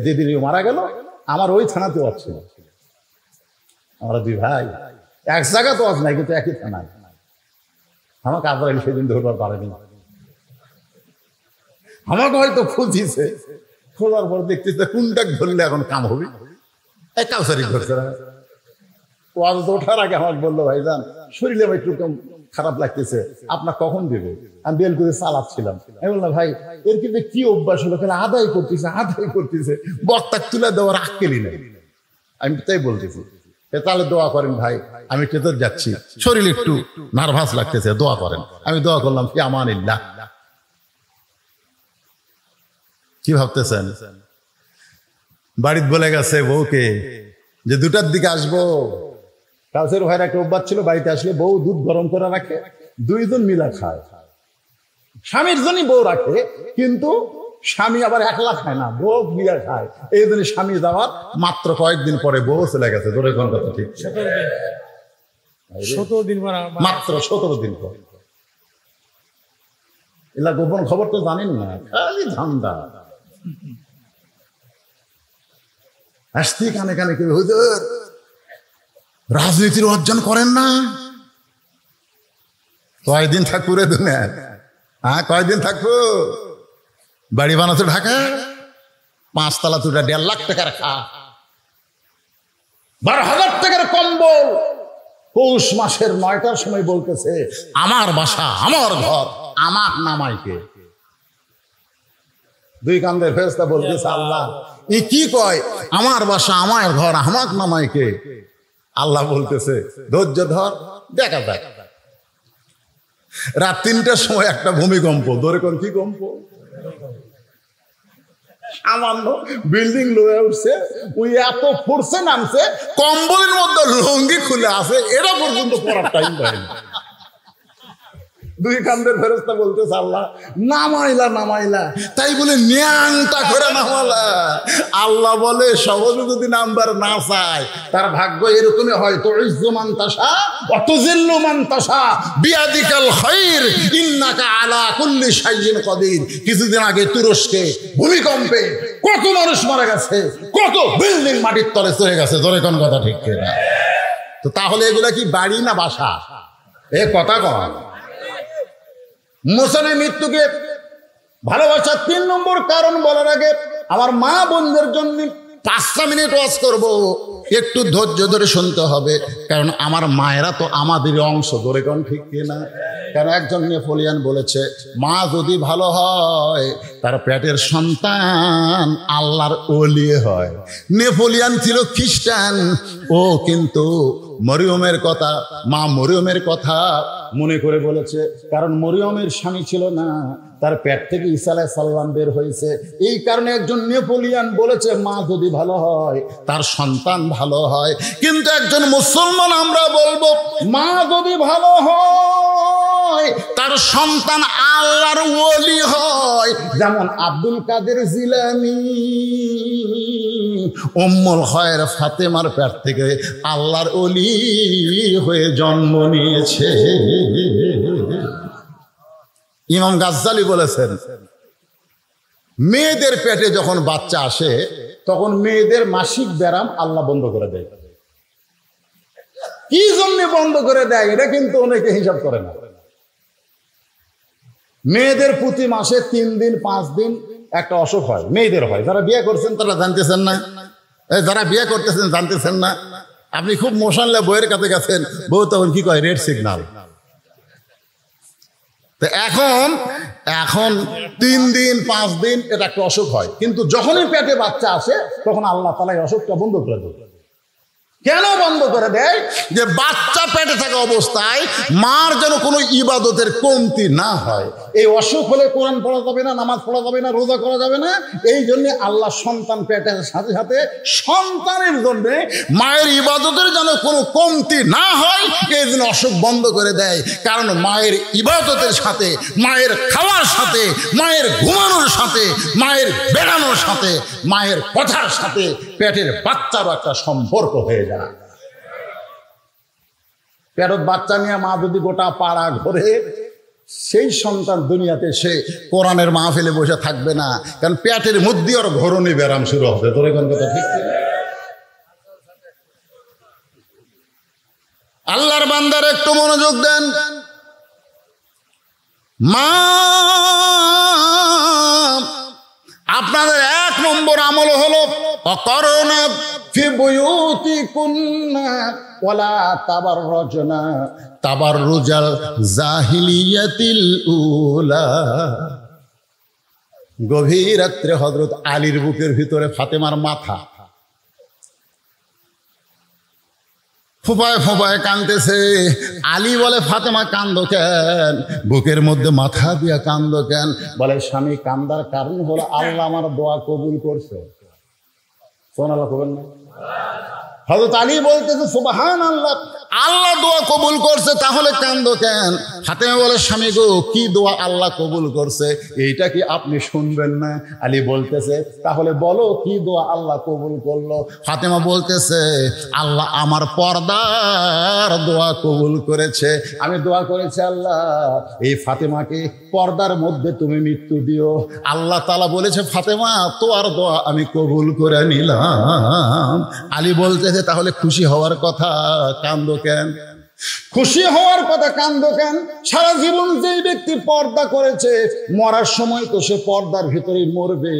[SPEAKER 1] যেদিন মারা গেল আমার ওই থানাতে ওয়াজ ছিল। আমরা 2 ভাই, এক জায়গা তো ওয়াজ নাই, কিন্তু একই থানায়। আমাকে আজরাইল সেদিন ধরবার পারেনি, আমাকে হয়তো খুঁজিছে, খোঁজার পর দেখতেছে কোনটা ধরলে এখন কাম হবে, এই কাউসারি ধরছে না। ওয়াজ ওঠার আগে আমাকে বললো ভাইজান শরীরে একটু খারাপ লাগতেছে, আপনার কখন দেবে? আমি বেল করে চালাচ্ছিলাম। আমি বললাম ভাই এর কিন্তু কি অভ্যাস হলো, আদায় করতেছে বক্তা তুলে দেওয়ার আক্কেলই নেই। আমি তাই বলতেছি তাহলে দোয়া করেন ভাই, আমি টেতর যাচ্ছি, শরীর একটু নার্ভাস লাগতেছে, দোয়া করেন। আমি দোয়া করলাম, কি আমানিল্লাহ। কি ভাবতেছেন? বাড়িতে বলে গেছে বউকে যে 2টার দিকে আসবো। কাউসের ভাইয়ের একটা অভ্যাস ছিল, বাড়িতে আসলে বউ দুধ গরম করে রাখে, 2 জন মিলা খায়। স্বামীর জন্যই বউ রাখে, কিন্তু স্বামী আবার একলা খায় না, বউ মিলা খায়। এই জন্য স্বামী যাওয়ার মাত্র কয়েকদিন পরে বউ চলে গেছে। ধরে কোন কথা ঠিক?
[SPEAKER 2] 17 দিন
[SPEAKER 1] মাত্র 17 দিন পর। এলা গোপন খবর তো জানেন না, খালি ধান্দা। আসছি কানে কানে কেউ হুজুর রাজনীতির অর্জন করেন না, কয়দিন থাকবো রে দুনিয়া? হ্যাঁ কয়দিন থাকবো? বাড়ি বানাতো ঢাকা, 5 তলা 1.5 লাখ টাকার খা, 12,000 টাকার কম্বল। পৌষ মাসের 9টার সময় বলতেছে আমার বাসা আমার ঘর আমার নামাইকে। 2 কান্দের ফেরেশতা বলতেছে আল্লাহ ই কি কয়, আমার বাসা আমার ঘর আমার নামাইকে? আল্লাহ বলতেছে ধৈর্য ধর, দেখা যাক। রাত 3টার সময় একটা ভূমিকম্প। ধরে কোন কি কম্প? সামান্য বিল্ডিং লয়ে উঠছে, ওই এত ফোর্সে নামছে, কম্বলের মধ্যে লুঙ্গি খুলে আছে, এটা পর্যন্ত পড়ার টাইম পায়নি। 2 কান্দের ফেরেশতা বলতেছে আল্লাহ নামাইলা, তাই বলে ন্যাংটা করে নামালা। আল্লাহ বলে সহজে যদি নাম্বার না চায় তার ভাগ্য এরকমই হয়, তো ইজ্জু মান তাশা ওয়া তুযিল্লু মান তাশা বিয়াদিকাল খায়র ইন্নাকা আলা কুল্লি শাইইন কাদির। কিছুদিন আগে তুরস্কে ভূমিকম্পে কত মানুষ মারা গেছে, কত বিল্ডিং মাটির তলে চলে গেছে। ধরে কোন কথা ঠিক কিনা? তো তাহলে এগুলা কি বাড়ি না বাসা? এ কথা কন। মুসানের মৃত্যুকে ভালোবাসার 3 নম্বর কারণ বলার আগে আমার মা বোনদের জন্য 5টা মিনিট ওয়াজ করব, একটু ধৈর্য ধরে শুনতে হবে, কারণ আমার মায়েরা তো আমাদের অংশ। ধরে কোন ঠিক কিনা? কারণ একজন নেপোলিয়ান বলেছে মা যদি ভালো হয় তার পেটের সন্তান আল্লাহর ওলি হয়। নেপোলিয়ান ছিল খ্রিস্টান, ও কিন্তু মরিয়মের কথা, মা মরিয়মের কথা মনে করে বলেছে, কারণ মরিয়মের স্বামী ছিল না, তার পেট থেকে ঈসা আলাইহিস সালাম বের হয়েছে। এই কারণে একজন নেপোলিয়ান বলেছে মা যদি ভালো হয় তার সন্তান ভালো হয়। কিন্তু একজন মুসলমান আমরা বলবো মা যদি ভালো হয় তার সন্তান আল্লাহর ওলি হয়। যেমন আব্দুল কাদের জিলানী উম্মুল খায়র ফাতেমার পেট থেকে আল্লাহর ওলি হয়ে জন্ম নিয়েছে। ইমাম গাজ্জালি বলেছেন মেয়েদের পেটে যখন বাচ্চা আসে তখন মেয়েদের মাসিক ব্যারাম আল্লাহ বন্ধ করে দেয়। কি জন্য বন্ধ করে দেয় এটা কিন্তু অনেকে হিসাব করে না। মেয়েদের প্রতি মাসে 3 দিন 5 দিন একটা অসুখ হয়, মেয়েদের হয়। যারা বিয়ে করছেন তারা জানতেছেন না, যারা বিয়ে করতেছেন জানতেছেন না। আপনি খুব মোশাল্লা বইয়ের কাছে গেছেন, বউ তখন কি কয় রেড সিগন্যাল। তো এখন 3 দিন 5 দিন এটা একটা অসুখ হয়, কিন্তু যখনই পেটে বাচ্চা আসে তখন আল্লাহ তাআলা এই অসুখটা বন্ধ করে দেয়। কেন বন্ধ করে দেয়? যে বাচ্চা পেটে থাকা অবস্থায় মার যেন কোনো ইবাদতের কমতি না হয়। এই অসুখ হলে কোরআন পড়া যাবে না, নামাজ পড়া যাবে না, রোজা করা যাবে না। এই জন্য আল্লাহ সন্তান পেটের সাথে সাথে সন্তানের জন্য মায়ের ইবাদতের যেন কোনো কমতি না হয়, এই জন্য অসুখ বন্ধ করে দেয়। কারণ মায়ের ইবাদতের সাথে, মায়ের খাওয়ার সাথে, মায়ের ঘুমানোর সাথে, মায়ের বেড়ানোর সাথে, মায়ের কথার সাথে পেটের বাচ্চারও একটা সম্পর্ক হয়ে যায়। পেটত বাচ্চা নিয়ে মা যদি গোটা পাড়া ঘরে, সেই সন্তান দুনিয়াতে সে কোরআনের মাহফিলে বসে থাকবে না, কারণ পেটের মধ্যে ওর ঘরণী ব্যারাম শুরু হবে। তোর কোন কথা ঠিক? আল্লাহর বান্দার একটু মনোযোগ দেন। মা আপনাদের 1 নম্বর আমল হলো অকরনা ফি বুয়ুতিকুন্না ওয়ালা তাবাররুজনা তাবাররুজাল জাহিলিয়াতিল উলা। গভীর রাত্রে হযরত আলীর বুকের ভিতরে ফাতেমার মাথা, ফোঁপায় ফোঁপায় কাঁদতেছে। আলী বলে ফাতেমা কান্দো কেন? বুকের মধ্যে মাথা দিয়া কান্দো কেন? বলে স্বামী কান্দার কারণ হলো আল্লাহ আমার দোয়া কবুল করছে। সুবহানাল্লাহ করেন না? হযরত আলী বলতেছে সুবহানাল্লাহ, আল্লাহ দোয়া কবুল করছে, তাহলে কান্দো কেন? ফাতেমা বলে স্বামী গো, কি দোয়া আল্লাহ কবুল করছে এইটা কি আপনি শুনবেন না? আলী বলতেছে তাহলে বলো কি দোয়া আল্লাহ কবুল করলো? ফাতেমা বলতেছে আল্লাহ আমার পর্দার দোয়া কবুল করেছে। আমি দোয়া করেছি আল্লাহ এই ফাতেমাকে পর্দার মধ্যে তুমি মৃত্যু দিও। আল্লাহ তাআলা বলেছে ফাতেমা তোমার দোয়া আমি কবুল করে নিলাম। আলী বলতেছে তাহলে খুশি হওয়ার কথা, কান্দো কেন? খুশি হওয়ার কথা, কান্দো কেন? সারা জীবন যেই ব্যক্তি পর্দা করেছে মরার সময় তো সে পর্দার ভিতরেই মরবে।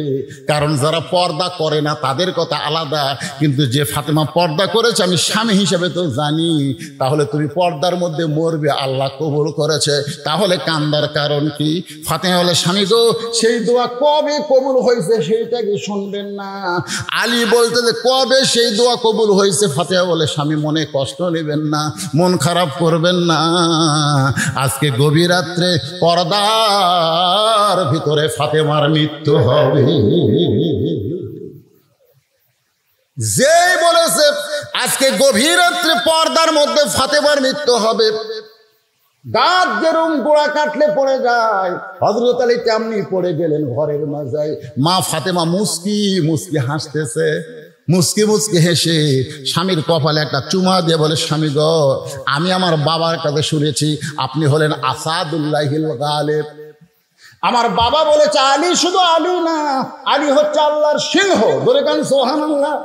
[SPEAKER 1] কারণ যারা পর্দা করে না তাদের কথা আলাদা, কিন্তু যে ফাতেমা পর্দা করেছে আমি স্বামী হিসেবে তো জানি, তাহলে তুমি পর্দার মধ্যে মরবে, আল্লাহ কবুল করেছে, তাহলে কান্দার কারণ কি? ফাতেমা বলে স্বামী গো, সেই দোয়া কবে কবুল হয়েছে সেইটা কি শুনবেন না? আলী বলতে যে কবে সেই দোয়া কবুল হয়েছে? ফাতেমা বলে স্বামী মনে কষ্ট নেবেন না, মন খারাপ করবেন না, আজকে গভীর রাত্রে পর্দার ভিতরে ফাতেমার মৃত্যু হবে। যে বলেছে আজকে গভীর রাত্রে পর্দার মধ্যে ফাতেমার মৃত্যু হবে, দাঁত যেরকম গোড়া কাটলে পড়ে যায়, হযরত আলী তেমনি পড়ে গেলেন ঘরের মাঝে। মা ফাতেমা মুস্কি মুস্কি হাসতেছে, মুস্কি মুস্কি হেসে স্বামীর কপালে একটা চুমা দিয়ে বলে স্বামী গো, আমি আমার বাবার কাছে শুনেছি আপনি হলেন আসাদুল্লাহিল গালিব। আমার বাবা বলেছে আলী শুধু আলী না, আলী হচ্ছে আল্লাহর সিংহ। বলে কেন সুবহানাল্লাহ।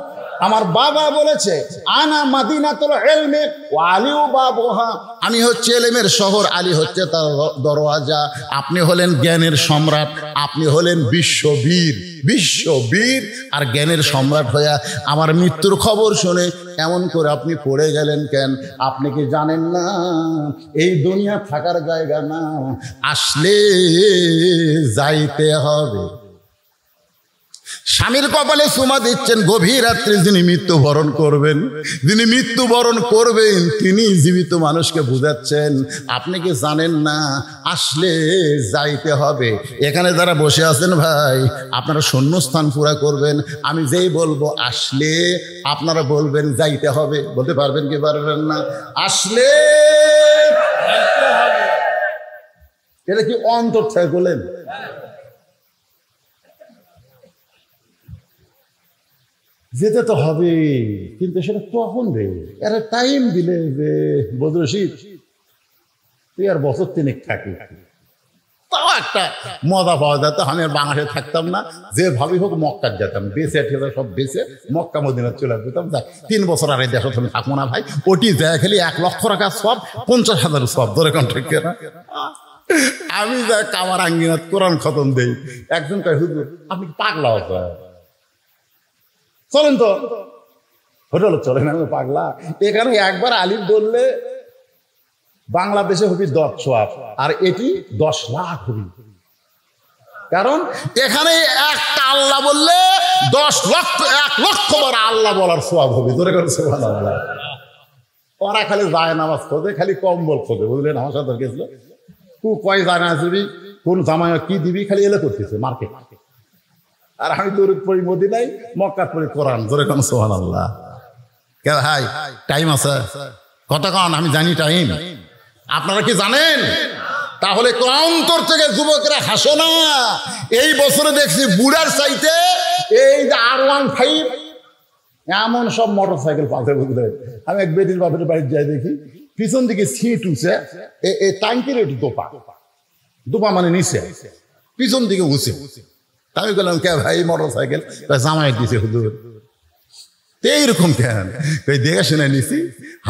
[SPEAKER 1] আমার বাবা বলেছে আনা মাদিনাতুল ইলমি ওয়া আলিউ বাবুহা, আমি হচ্ছে ইলমের শহর, আলী হচ্ছে তার দরওয়াজা। আপনি হলেন জ্ঞানের সম্রাট, আপনি হলেন বিশ্ববীর, বিশ্ববীর আর জ্ঞানের সম্রাট হইয়া আমার মৃত্যুর খবর শুনে এমন করে আপনি পড়ে গেলেন কেন? আপনি কি জানেন না এই দুনিয়া থাকার জায়গা না, আসলে যাইতে হবে। স্বামীর কপালে চুমা দিচ্ছেন, গভীর রাত্রে যিনি মৃত্যুবরণ করবেন, যিনি মৃত্যুবরণ করবেন তিনি জীবিত মানুষকে বুঝাচ্ছেন আপনি কি জানেন না আসলে যাইতে হবে। এখানে যারা বসে আছেন ভাই, আপনারা শূন্যস্থান পুরা করবেন। আমি যেই বলবো আসলে, আপনারা বলবেন যাইতে হবে। বলতে পারবেন কি পারবেন না? আসলে এটা কি অন্তর থেকে বলেন? যেতে তো হবে, কিন্তু সেটা কখন রে? এরা টাইম দিলে যে বদরশিদ তুই আর বছর তিনেক থাকি, তাও একটা মজা পাওয়া যেত। আমি আর বাংলাদেশে থাকতাম না, যে ভাবি হোক মক্কার যেতাম, বেঁচে ঠেলে সব বেঁচে মক্কা মদিনা চলে যেতাম। 3 বছর আর এই দেশ তুমি থাকবো না ভাই, ওটি যায় খালি 1 লক্ষ টাকা সব, 50,000 সব ধরে কন্ট্রাক্ট না। আমি যা কামার আঙ্গিনাত কোরআন খতম দেই, একজন কয় হুজুর আপনি পাগলা হতো, চলেন তো হোটেল, চলেন। আমি পাগলা? এখানে একবার আলিফ বললে বাংলাদেশে হবি 10 সোয়াব, আর এটি 10 লাখ হবি। কারণ এখানে একটা আল্লাহ বললে 10 লক্ষ, 1 লক্ষ বার আল্লাহ বলার সোয়াব হবে। ধরে করে সুবহানাল্লাহ। ওরা খালি যায় নামাজ খোঁজে, খালি কম্বল খোঁজে, বুঝলেন? আমার সাথে গেছিল, কয় জানা দিবি, কোন জামাই কি দিবি, খালি এলে করতেছে মার্কেট। আর আমি দরুদ পড়ি মদিনায়, মক্কা পড়ি কোরআন। ধরে কোন সুবহানাল্লাহ। কে ভাই টাইম আছে কতক্ষণ? আমি জানি টাইম, আপনারা কি জানেন? তাহলে অন্তর থেকে যুবকরা হাসো না। এই বছরে দেখছি বুড়ার চাইতে এই যে R15 এমন সব মোটর সাইকেল পাতে, বুঝলেন? আমি এক বেটির বাপের বাড়ির যাই, দেখি পিছন দিকে সিট উঁচে, এই টাঙ্কির একটু দোপা, দোপা মানে নিচে, পিছন দিকে উঁচে। আমি বললাম কে ভাই মোটর সাইকেল? জামাই দিছে হুজুর। এইরকম কেন? দেখে শুনে নিছি,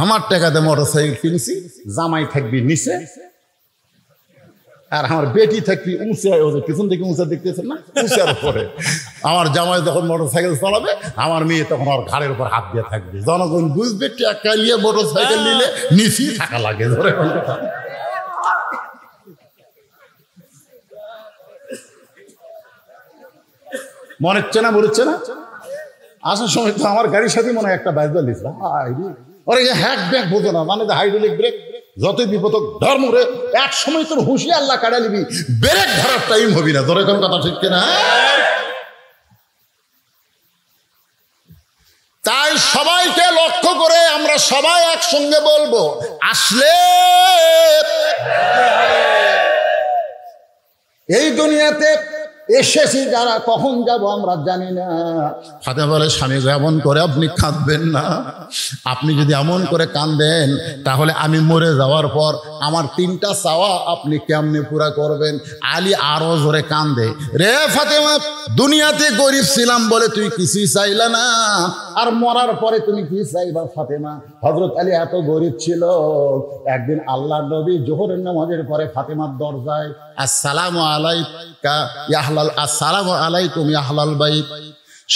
[SPEAKER 1] আমার টাকাতে মোটর সাইকেল কিনছি, জামাই থাকবি নিচে আর আমার বেটি থাকবি উঁচে, পিছন থেকে উঁচা দেখতেছেন না, উঁচার উপরে। আমার জামাই যখন মোটর সাইকেল চালাবে, আমার মেয়ে তখন ওর ঘাড়ের উপর হাত দিয়ে থাকবে। জনগণ বুঝবে টাকা নিয়ে মোটর সাইকেল নিলে নিচেই থাকা লাগে। ধরে মনে হচ্ছে না? মনে হচ্ছে না? আসার সময় তো আমার গাড়ির সাথে মনে হয় একটা বাইক দিয়েছিল, ওরা হ্যাক ব্যাক বোঝো না, মানে হাইড্রোলিক ব্রেক, যতই বিপদ ধর্ম রে এক সময় তোর হুঁশি আল্লাহ কাটা নিবি, ব্রেক ধরার টাইম হবি না। ধরে কোন কথা ঠিক কিনা? তাই সবাইকে লক্ষ্য করে আমরা সবাই একসঙ্গে বলবো আসলে। এই দুনিয়াতে এসেছি যারা, কখন যাব আমরা জানি না। ফাতেমা বলে স্বামী এমন করে আপনি কাঁদবেন না, আপনি যদি এমন করে কাঁদেন তাহলে আমি মরে যাওয়ার পর আমার 3টা চাওয়া আপনি কেমনে পুরা করবেন? আলী আরো জোরে কান্দে, রে ফাতেমা দুনিয়াতে গরিব ছিলাম বলে তুই কিছুই চাইলা না, আর মরার পরে তুমি কি চাইবা ফাতেমা? হযরত আলী এত গরিব ছিল, একদিন আল্লাহর নবী জোহরের নামাজের পরে ফাতেমার দরজায় আসসালামু আলাইকা ইয়াহলাল, আসসালামু আলাইকুম ইয়াহলাল বাইত,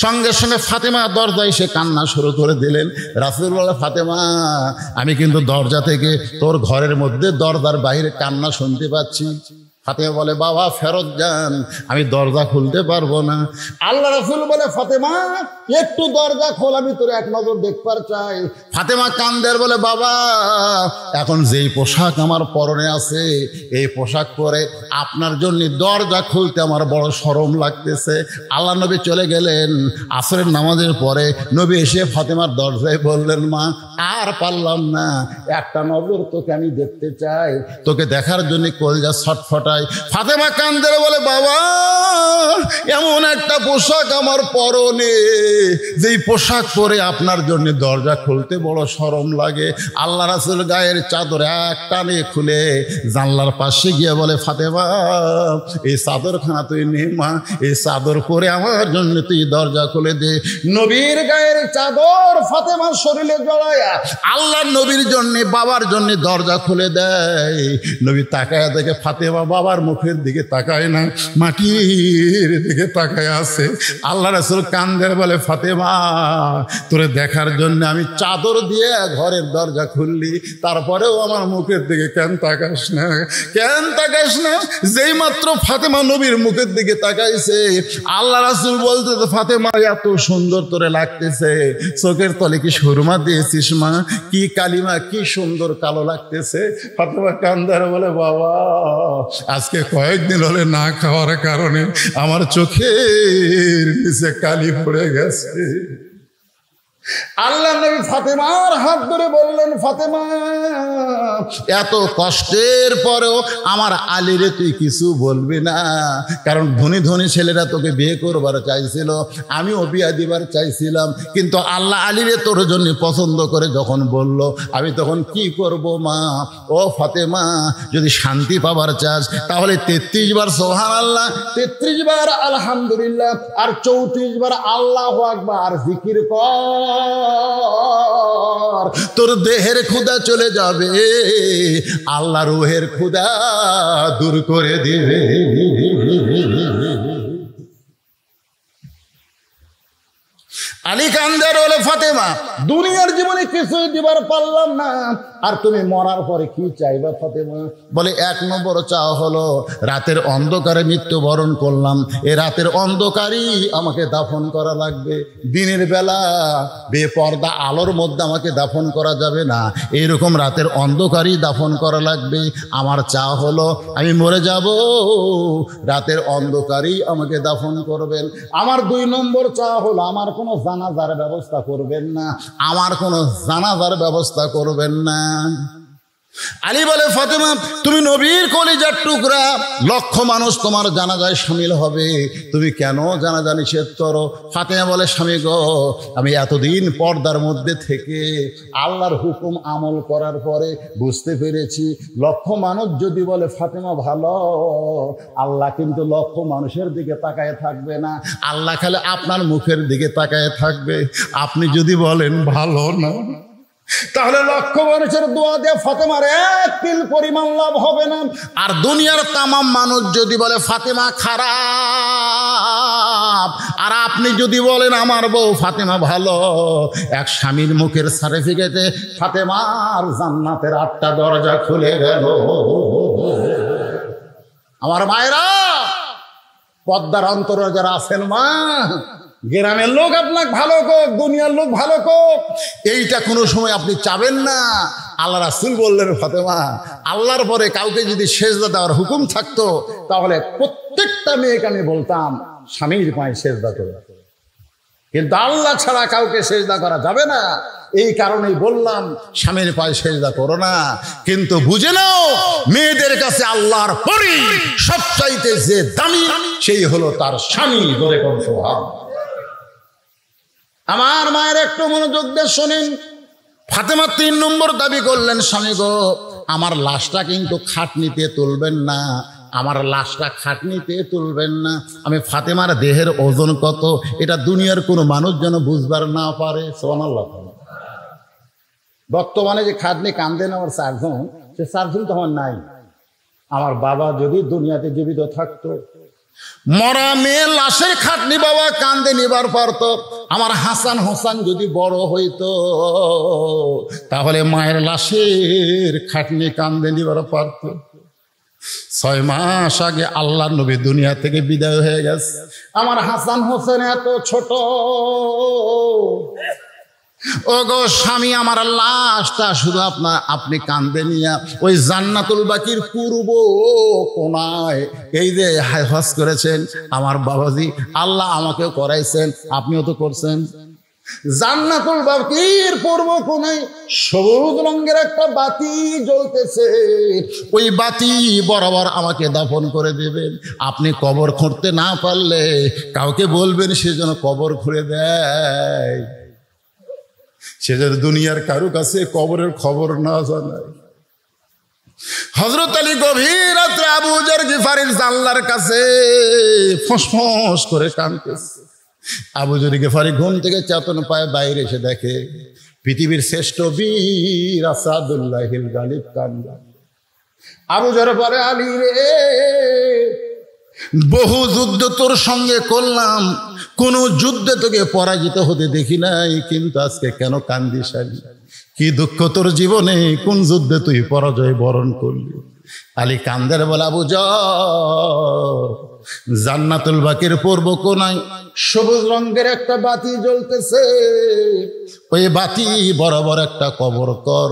[SPEAKER 1] সঙ্গে সঙ্গে ফাতেমা দরজায় সে কান্না শুরু করে দিলেন। রাসূলুল্লাহ, ফাতেমা আমি কিন্তু দরজা থেকে তোর ঘরের মধ্যে দরজার বাইরে কান্না শুনতে পাচ্ছি। ফাতেমা বলে বাবা ফেরত যান, আমি দরজা খুলতে পারবো না। আল্লাহ রাসূল বলে ফাতেমা একটু দরজা খোল, আমি তোর এক নজর দেখবার চাই। ফাতেমা কান্দের বলে বাবা এখন যেই পোশাক আমার পরনে আছে এই পোশাক পরে আপনার জন্য দরজা খুলতে আমার বড় শরম লাগতেছে। আল্লাহ নবী চলে গেলেন। আসরের নামাজের পরে নবী এসে ফাতেমার দরজায় বললেন মা আর পারলাম না, একটা নজর তোকে আমি দেখতে চাই, তোকে দেখার জন্য কলজা ছটফটাই। ফাতেমা কান্দে বলে, বাবা এমন একটা পোশাক আমার পরনে, যেই পোশাক পরে আপনার জন্য দরজা খুলতে বড় শরম লাগে। আল্লাহ রাসূল গায়ের চাদর এক টানে খুলে জানলার পাশে গিয়ে বলে, ফাতেমা এই চাদরখানা তুই নে মা, এই চাদর পরে আমার জন্য তুই দরজা খুলে দে। নবীর গায়ের চাদর ফাতেমার শরীরে জড়ায়া আল্লাহ নবীর জন্য বাবার জন্য দরজা খুলে দেয়। নবী তাকায় দেখে ফাতেমা বাবার মুখের দিকে তাকায় না, মাটির দিকে তাকায় আছে। আল্লাহ রাসূল কান্দে বলে, ফাতেমা তোরে দেখার জন্য আমি চাদর দিয়ে ঘরের দরজা খুললি, তারপরেও আমার মুখের দিকে কেন তাকাস না, কেন তাকাস না? যেই মাত্র ফাতেমা নবীর মুখের দিকে তাকাইছে, আল্লাহ রাসূল বলতে, ফাতেমা এত সুন্দর তোরে লাগতেছে, চোখের তলে কি সুরমা দিয়েছিস মা, কি কালিমা, কি সুন্দর কালো লাগতেছে। ফাতেমা কান্দার বলে, বাবা আজকে কয়েকদিন হলে না খাওয়ার কারণে আমার চোখের নিচে কালি পড়ে গেছে। আল্লাহ নবী ফাতেমার হাত ধরে বললেন, ফাতেমা এত কষ্টের পরেও আমার আলীরে তুই কিছু বলবি না, কারণ ধনী ধনী ছেলেরা তোকে বিয়ে করবার চাইছিল, আমিও বিয়ে দিবার চাইছিলাম, কিন্তু আল্লাহ আলীরে তোর জন্য পছন্দ করে যখন বলল, আমি তখন কি করব মা? ও ফাতেমা যদি শান্তি পাবার চাস তাহলে 33 বার সুবহানাল্লাহ, 33 বার আলহামদুলিল্লাহ, আর 34 বার আল্লাহু আকবার জিকির কর, তোর দেহের ক্ষুধা চলে যাবে, আল্লাহ রূহের ক্ষুধা দূর করে দিবে। আলী কান্দার বলে, ফাতেমা দুনিয়ার জীবনে কিছুই দিবার পারলাম না, আর তুমি মরার পরে কি চাইবা ফাতেমা? বলে, 1 নম্বর চাওয়া হলো রাতের অন্ধকারে মৃত্যুবরণ করলাম, এ রাতের অন্ধকারই আমাকে দাফন করা লাগবে, দিনের বেলা বেপর্দা আলোর মধ্যে আমাকে দাফন করা যাবে না, এইরকম রাতের অন্ধকারই দাফন করা লাগবে। আমার চাওয়া হলো আমি মরে যাব, রাতের অন্ধকারই আমাকে দাফন করবেন। আমার 2 নম্বর চাওয়া হলো আমার কোনো জানাজার ব্যবস্থা করবেন না, আমার কোনো জানাজার ব্যবস্থা করবেন না। আলী বলে, ফাতেমা তুমি নবীর কলিজার টুকরা, লক্ষ মানুষ তোমার জানাজায় শামিল হবে, তুমি কেন জানাজা নিষেধ করো? ফাতেমা বলে, স্বামী গো আমি এতদিন পর্দার মধ্যে থেকে আল্লাহর হুকুম আমল করার পরে বুঝতে পেরেছি, লক্ষ মানুষ যদি বলে ফাতেমা ভালো, আল্লাহ কিন্তু লক্ষ মানুষের দিকে তাকায় থাকবে না, আল্লাহ খালি আপনার মুখের দিকে তাকায় থাকবে। আপনি যদি বলেন ভালো না, তাহলে লক্ষ মানুষের দোয়া দিয়ে ফাতেমার 1 তিল পরিমাণ লাভ হবে না। আর দুনিয়ার তামাম মানুষ যদি বলে ফাতেমা খারাপ, আর আপনি যদি বলেন আমার বউ ফাতেমা ভালো, এক স্বামীর মুখের সার্টিফিকেটে ফাতেমার জান্নাতের 8টা দরজা খুলে গেল। আমার মায়েরা, পদ্মার অন্তরে যারা আছেন মা, গ্রামের লোক আপনাকে ভালো কোক, দুনিয়ার লোক ভালো কোক, এইটা কোনো সময় আপনি চাবেন না। আল্লাহ রাসূল বললেন, ফাতেমা আল্লাহর পরে কাউকে যদি সেজদা দেওয়ার হুকুম থাকতো, তাহলে প্রত্যেকটা মেয়েকে আমি বলতাম স্বামীর পায়ে সেজদা করে, কিন্তু আল্লাহ ছাড়া কাউকে সেজদা করা যাবে না। এই কারণেই বললাম স্বামীর পায়ে সেজদা করো না, কিন্তু বুঝে নাও মেয়েদের কাছে আল্লাহর পরে সবচাইতে যে দামি সেই হলো তার স্বামী। ধরে কোন স্বভাব। আমার মায়ের একটু মনোযোগ দিয়ে শোনেন। ফাতেমা 3 নম্বর দাবি করলেন, স্বামী গো আমার লাশটা কিন্তু খাটনিতে তুলবেন না, আমার লাশটা খাটনিতে তুলবেন না। আমি ফাতেমার দেহের ওজন কত এটা দুনিয়ার কোনো মানুষ যেন বুঝবার না পারে। সুবহানাল্লাহ। বর্তমানে যে খাটনি কান্দে নেওয়ার 4 জন, সে 4 জন তো আমার নাই। আমার বাবা যদি দুনিয়াতে জীবিত থাকতো, মরা মেয়ে লাশের খাটনি বাবা কান্দে নিবার পারত। আমার হাসান হোসেন যদি বড় হইতো, তাহলে মায়ের লাশের খাটনি কান্দে নিবার পারত। 6 মাস আগে আল্লাহ নবী দুনিয়া থেকে বিদায় হয়ে গেছে। আমার হাসান হোসেন এত ছোট, ও গো স্বামী আমার লাশটা শুধু আপনি কান্দে নিয়া ওই জান্নাতুল বাকির পূর্ব কোনায় এই যে হজ করেছেন আমার বাবাজি, আল্লাহ আমাকেও করাইছেন, আপনিও তো করছেন। জান্নাতুল বাকির পূর্ব কোণায় সবুজ রঙের একটা বাতি জ্বলতেছে। ওই বাতি বরাবর আমাকে দাফন করে দেবেন। আপনি কবর খুঁড়তে না পারলে কাউকে বলবেন সে যেন কবর খুঁড়ে দেয়, সে যেন দুনিয়ার কারো কাছে কবরের খবর না জানায়। হযরত আলী গভীর রাত্রে আবু যর গিফারির জানলার কাছে ফসফস করে কাঁদতেছে। আবু যর গিফারি ঘুম থেকে চেতন পায়, বাইরে এসে দেখে পৃথিবীর শ্রেষ্ঠ বীর আসাদুল্লাহিল গালিব কান্দা। আবু যর পরে, আলী রে, বহু যুদ্ধ তোর সঙ্গে করলাম, কোন যুদ্ধে তোকে পরাজিত হতে দেখি নাই, কিন্তু আজকে কেন কান্দিস আলী? কি দুঃখ তোর জীবনে? কোন যুদ্ধে তুই পরাজয় বরণ করলি? আলী কান্দের বলে, আবু যর, জান্নাতুল বাকির পূর্ব কোণায় সবুজ রঙের একটা বাতি জ্বলতেছে, ওই বাতি বরাবর একটা কবর কর।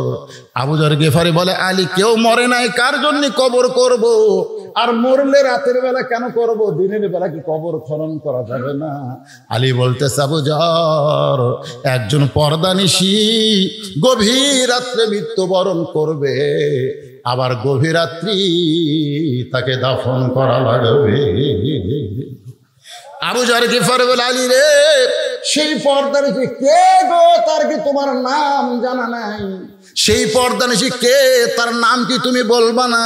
[SPEAKER 1] আবু যর গিফারি বলে, আলী কেউ মরে নাই, কার জন্য কবর করব? আর মরলে রাতের বেলা কেন করব? দিনের বেলা কি কবর খনন করা যাবে না? আলী বলতেছে, আবু যর, একজন পর্দানিশী গভীর রাত্রে মৃত্যুবরণ করবে, আবার গভীর রাত্রি তাকে দাফন করা লাগবে। আবু যর গিফারি বলে, আলী রে, সেই পর্দানিশী কে গো? তার কি তোমার নাম জানা নাই? সেই পর্দানিশী কে? তার নাম কি তুমি বলবা না?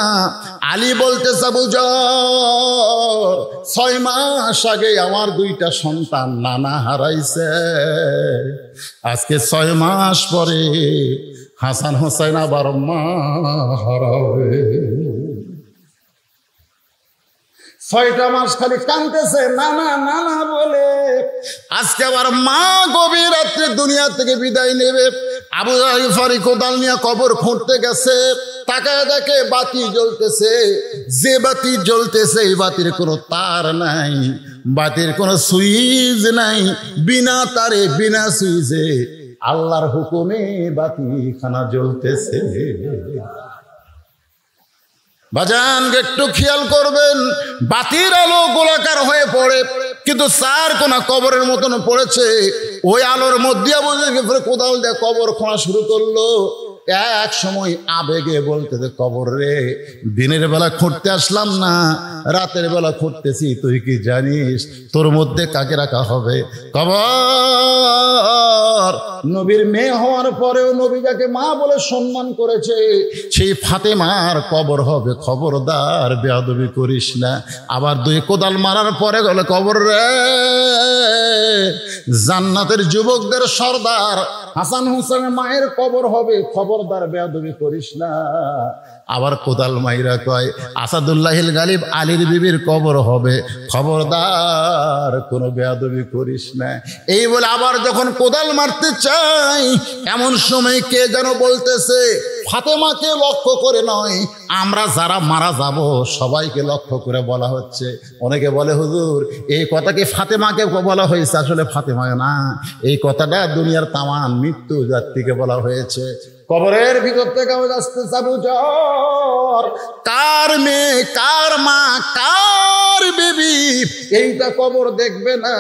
[SPEAKER 1] আলী বলতেছে, আবু যর, 6 মাস আগে আমার 2টা সন্তান নানা হারাইছে, আজকে 6 মাস পরে হাসান হোসেন আবার মা হারাবে। 6টা মাস খালি কাঁদতেছে নানা নানা বলে, আজকে আবার মা গভীর রাত্রে দুনিয়া থেকে বিদায় নেবে। আবু যর গিফারি কোদাল নিয়ে কবর খুঁড়তে গেছে, তাকায় দেখে বাতি জ্বলতেছে। যে বাতি জ্বলতেছে এই বাতির কোনো তার নাই, বাতির কোনো সুইচ নাই, বিনা তারে বিনা সুইচে আল্লাহর হুকুমে বাতিখানা জ্বলতেছে। বাজান একটু খেয়াল করবেন, বাতির আলো গোলাকার হয়ে পড়ে, কিন্তু চার কোনা কবরের মতন পড়েছে। ওই আলোর মধ্যে আবু যর গিফারি কোদাল দিয়ে কবর খোঁড়া শুরু করলো। এক সময় আবেগে বলতেছে, কবর রে, দিনের বেলা খুঁড়তে আসলাম না, রাতের বেলা খুঁড়তেছি, তুই কি জানিস তোর মধ্যে কাকে রাখা হবে? কবর নবীর মেয়ে হওয়ার পরেও নবী যাকে মা বলে সম্মান করেছে, সেই ফাতেমার কবর হবে। খবরদার বেয়াদবি করিস না। আবার 2 কোদাল মারার পরে গেলে, কবর রে, জান্নাতের যুবকদের সর্দার হাসান হোসেনের মায়ের কবর হবে, খবরদার বেয়াদবি করিস না। আবার কোদাল মাইরা কয়, আসাদুল্লাহিল গালিব আলীর বিবির কবর হবে, খবরদার কোনো বেয়াদবি করিস না। এই বলে আবার যখন কোদাল মারতে চাই, এমন সময় কে যেন বলতেছে, ফাতেমাকে লক্ষ্য করে নয়, আমরা যারা মারা যাব সবাইকে লক্ষ্য করে বলা হচ্ছে। অনেকে বলে, হুজুর এই কথা কি ফাতেমাকে বলা হয়েছে? আসলে ফাতেমা না, এই কথাটা দুনিয়ার তামাম মৃত্যু জাতিকে বলা হয়েছে। কবরের ভিতর থেকে আওয়াজ আসতেছে, আবু যর, কার মেয়ে, কার মা, কার বেবি, এইটা কবর দেখবে না।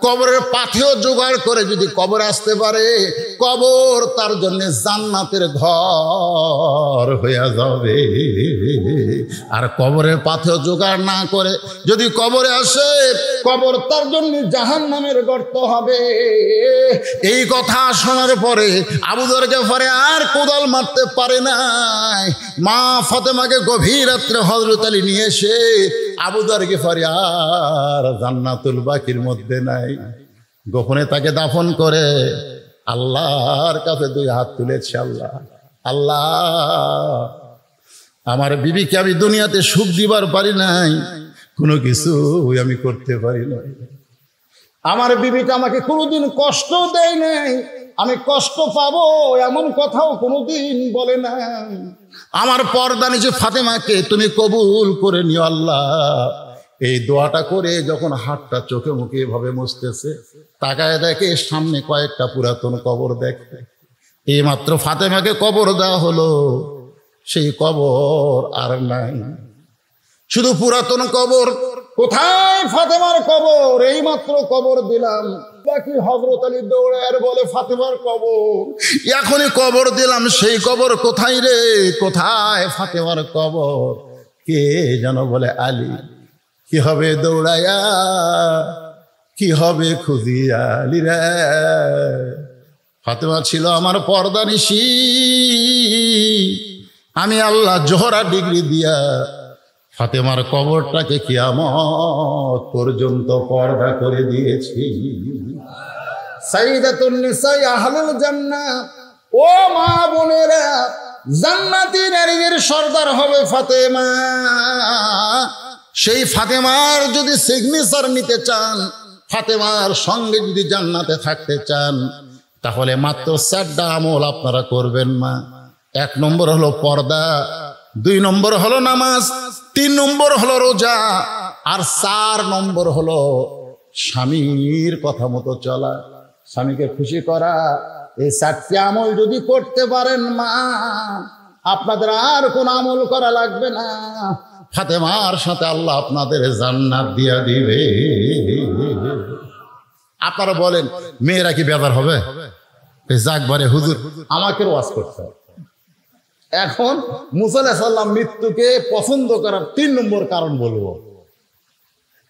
[SPEAKER 1] কবরের পাথেও জোগাড় করে যদি কবর আসতে পারে, কবর তার জন্য জান্নাতের ঘর হয়ে যাবে। আর কবরের পাথেও জোগাড় না করে যদি কবরে আসে, কবর তার জন্য জাহান্নামের গর্ত হবে। এই কথা শোনার পরে আবু যর গিফারি আর কোদাল মারতে পারে নাই। মা ফাতেমাকে গভীর রাত্রে হযরত আলী নিয়ে এসে আবু যর গিফারি আর জান্নাতুল বাকির মধ্যে নাই, গোপনে তাকে দাফন করে আল্লাহর কাছে 2 হাত তুলেছে। আল্লাহ, আল্লাহ, আমার বিবিকে আমি দুনিয়াতে সুখ দিবার পারি নাই, কোনো কিছু আমি করতে পারি নাই। আমার বিবিটা আমাকে কোনোদিন কষ্ট দেয় নাই, আমি কষ্ট পাবো এমন কথাও কোনোদিন বলে না। আমার পর্দানিশী ফাতেমাকে তুমি কবুল করে নিও আল্লাহ। এই দোয়াটা করে যখন হাতটা চোখে মুখে এভাবে মুছতেছে, তাকায় দেখে সামনে কয়েকটা পুরাতন কবর দেখে। এই মাত্র ফাতেমাকে কবর দেওয়া হলো, সেই কবর আর নাই। শুধু পুরাতন কবর। কোথায় ফাতেমার কবর? এই মাত্র কবর দিলাম, বাকি হযরত আলী দৌড়ায় বলে ফাতেমার কবর। এখনই কবর দিলাম, সেই কবর কোথায় রে? কোথায় ফাতেমার কবর? কে যেন বলে আলী। কি হবে দৌড়ায়া, কি হবে খুঁজিয়া আলী রে? ফাতেমা ছিল আমার পর্দানিশী, আমি আল্লাহ জোহরা ডিগ্রি দিয়া ফাতেমার কবরটাকে কিয়ামত পর্যন্ত পর্দা করে দিয়েছি। সাইয়্যিদাতুন নিসা আহলুল জান্নাহ। ও মা বোনেরা, জান্নাতি নারীদের সর্দার হবে ফাতেমা। সেই ফাতেমার যদি সিগনেচার নিতে চান, ফাতেমার সঙ্গে যদি জান্নাতে থাকতে চান, তাহলে মাত্র 4টা আমল আপনারা করবেন মা। 1 নম্বর হলো পর্দা, 2 নম্বর হলো নামাজ, 3 নম্বর হলো রোজা, আর 4 নম্বর হলো স্বামীর কথা মতো চলা, স্বামীকে খুশি করা। এই 4টি আমল যদি করতে পারেন মা, আপনাদের আর কোন আমল করা লাগবে না। ফাতেমার সাথে আল্লাহ আপনাদের জান্নাত দিয়া দিবে। আপনারা বলেন মেয়েরা কি বেজার হবে? যাকবারে হুজুর আমাকে ওয়াজ করতে। এখন মুসা আলাইহিস সালাম মৃত্যুকে পছন্দ করার 3 নম্বর কারণ বলবো।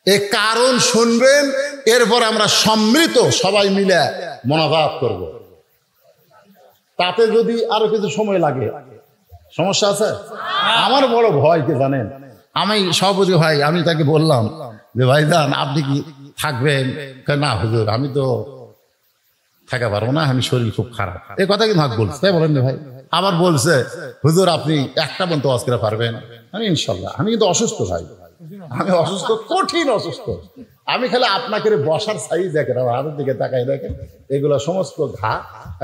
[SPEAKER 1] এই কারণ শুনবেন, এরপর আমরা সম্মিলিত সবাই মিলে মোনাজাত করব। তাতে যদি আরো কিছু সময় লাগে, সমস্যা আছে? আমার বড় ভয় কি জানেন? আমি সভাপতি ভাই, আমি তাকে বললাম যে ভাইজান আপনি কি থাকবেন? না হুজুর আমি তো থাকা পারবো না, আমি শরীর খুব খারাপ। এই কথা কিন্তু আমাকে বলছে, তাই বলেন না ভাই? আবার বলছে হুজুর আপনি 1টা পর্যন্ত ওয়াজ করে পারবেন? আমি ইনশাল্লাহ। আমি কিন্তু অসুস্থ ভাই, আমি অসুস্থ, কঠিন অসুস্থ। আমি খালি আপনাকে বসার সাইজ দেখেন, আমার হাতের দিকে তাকাই দেখেন, এগুলো সমস্ত ঘা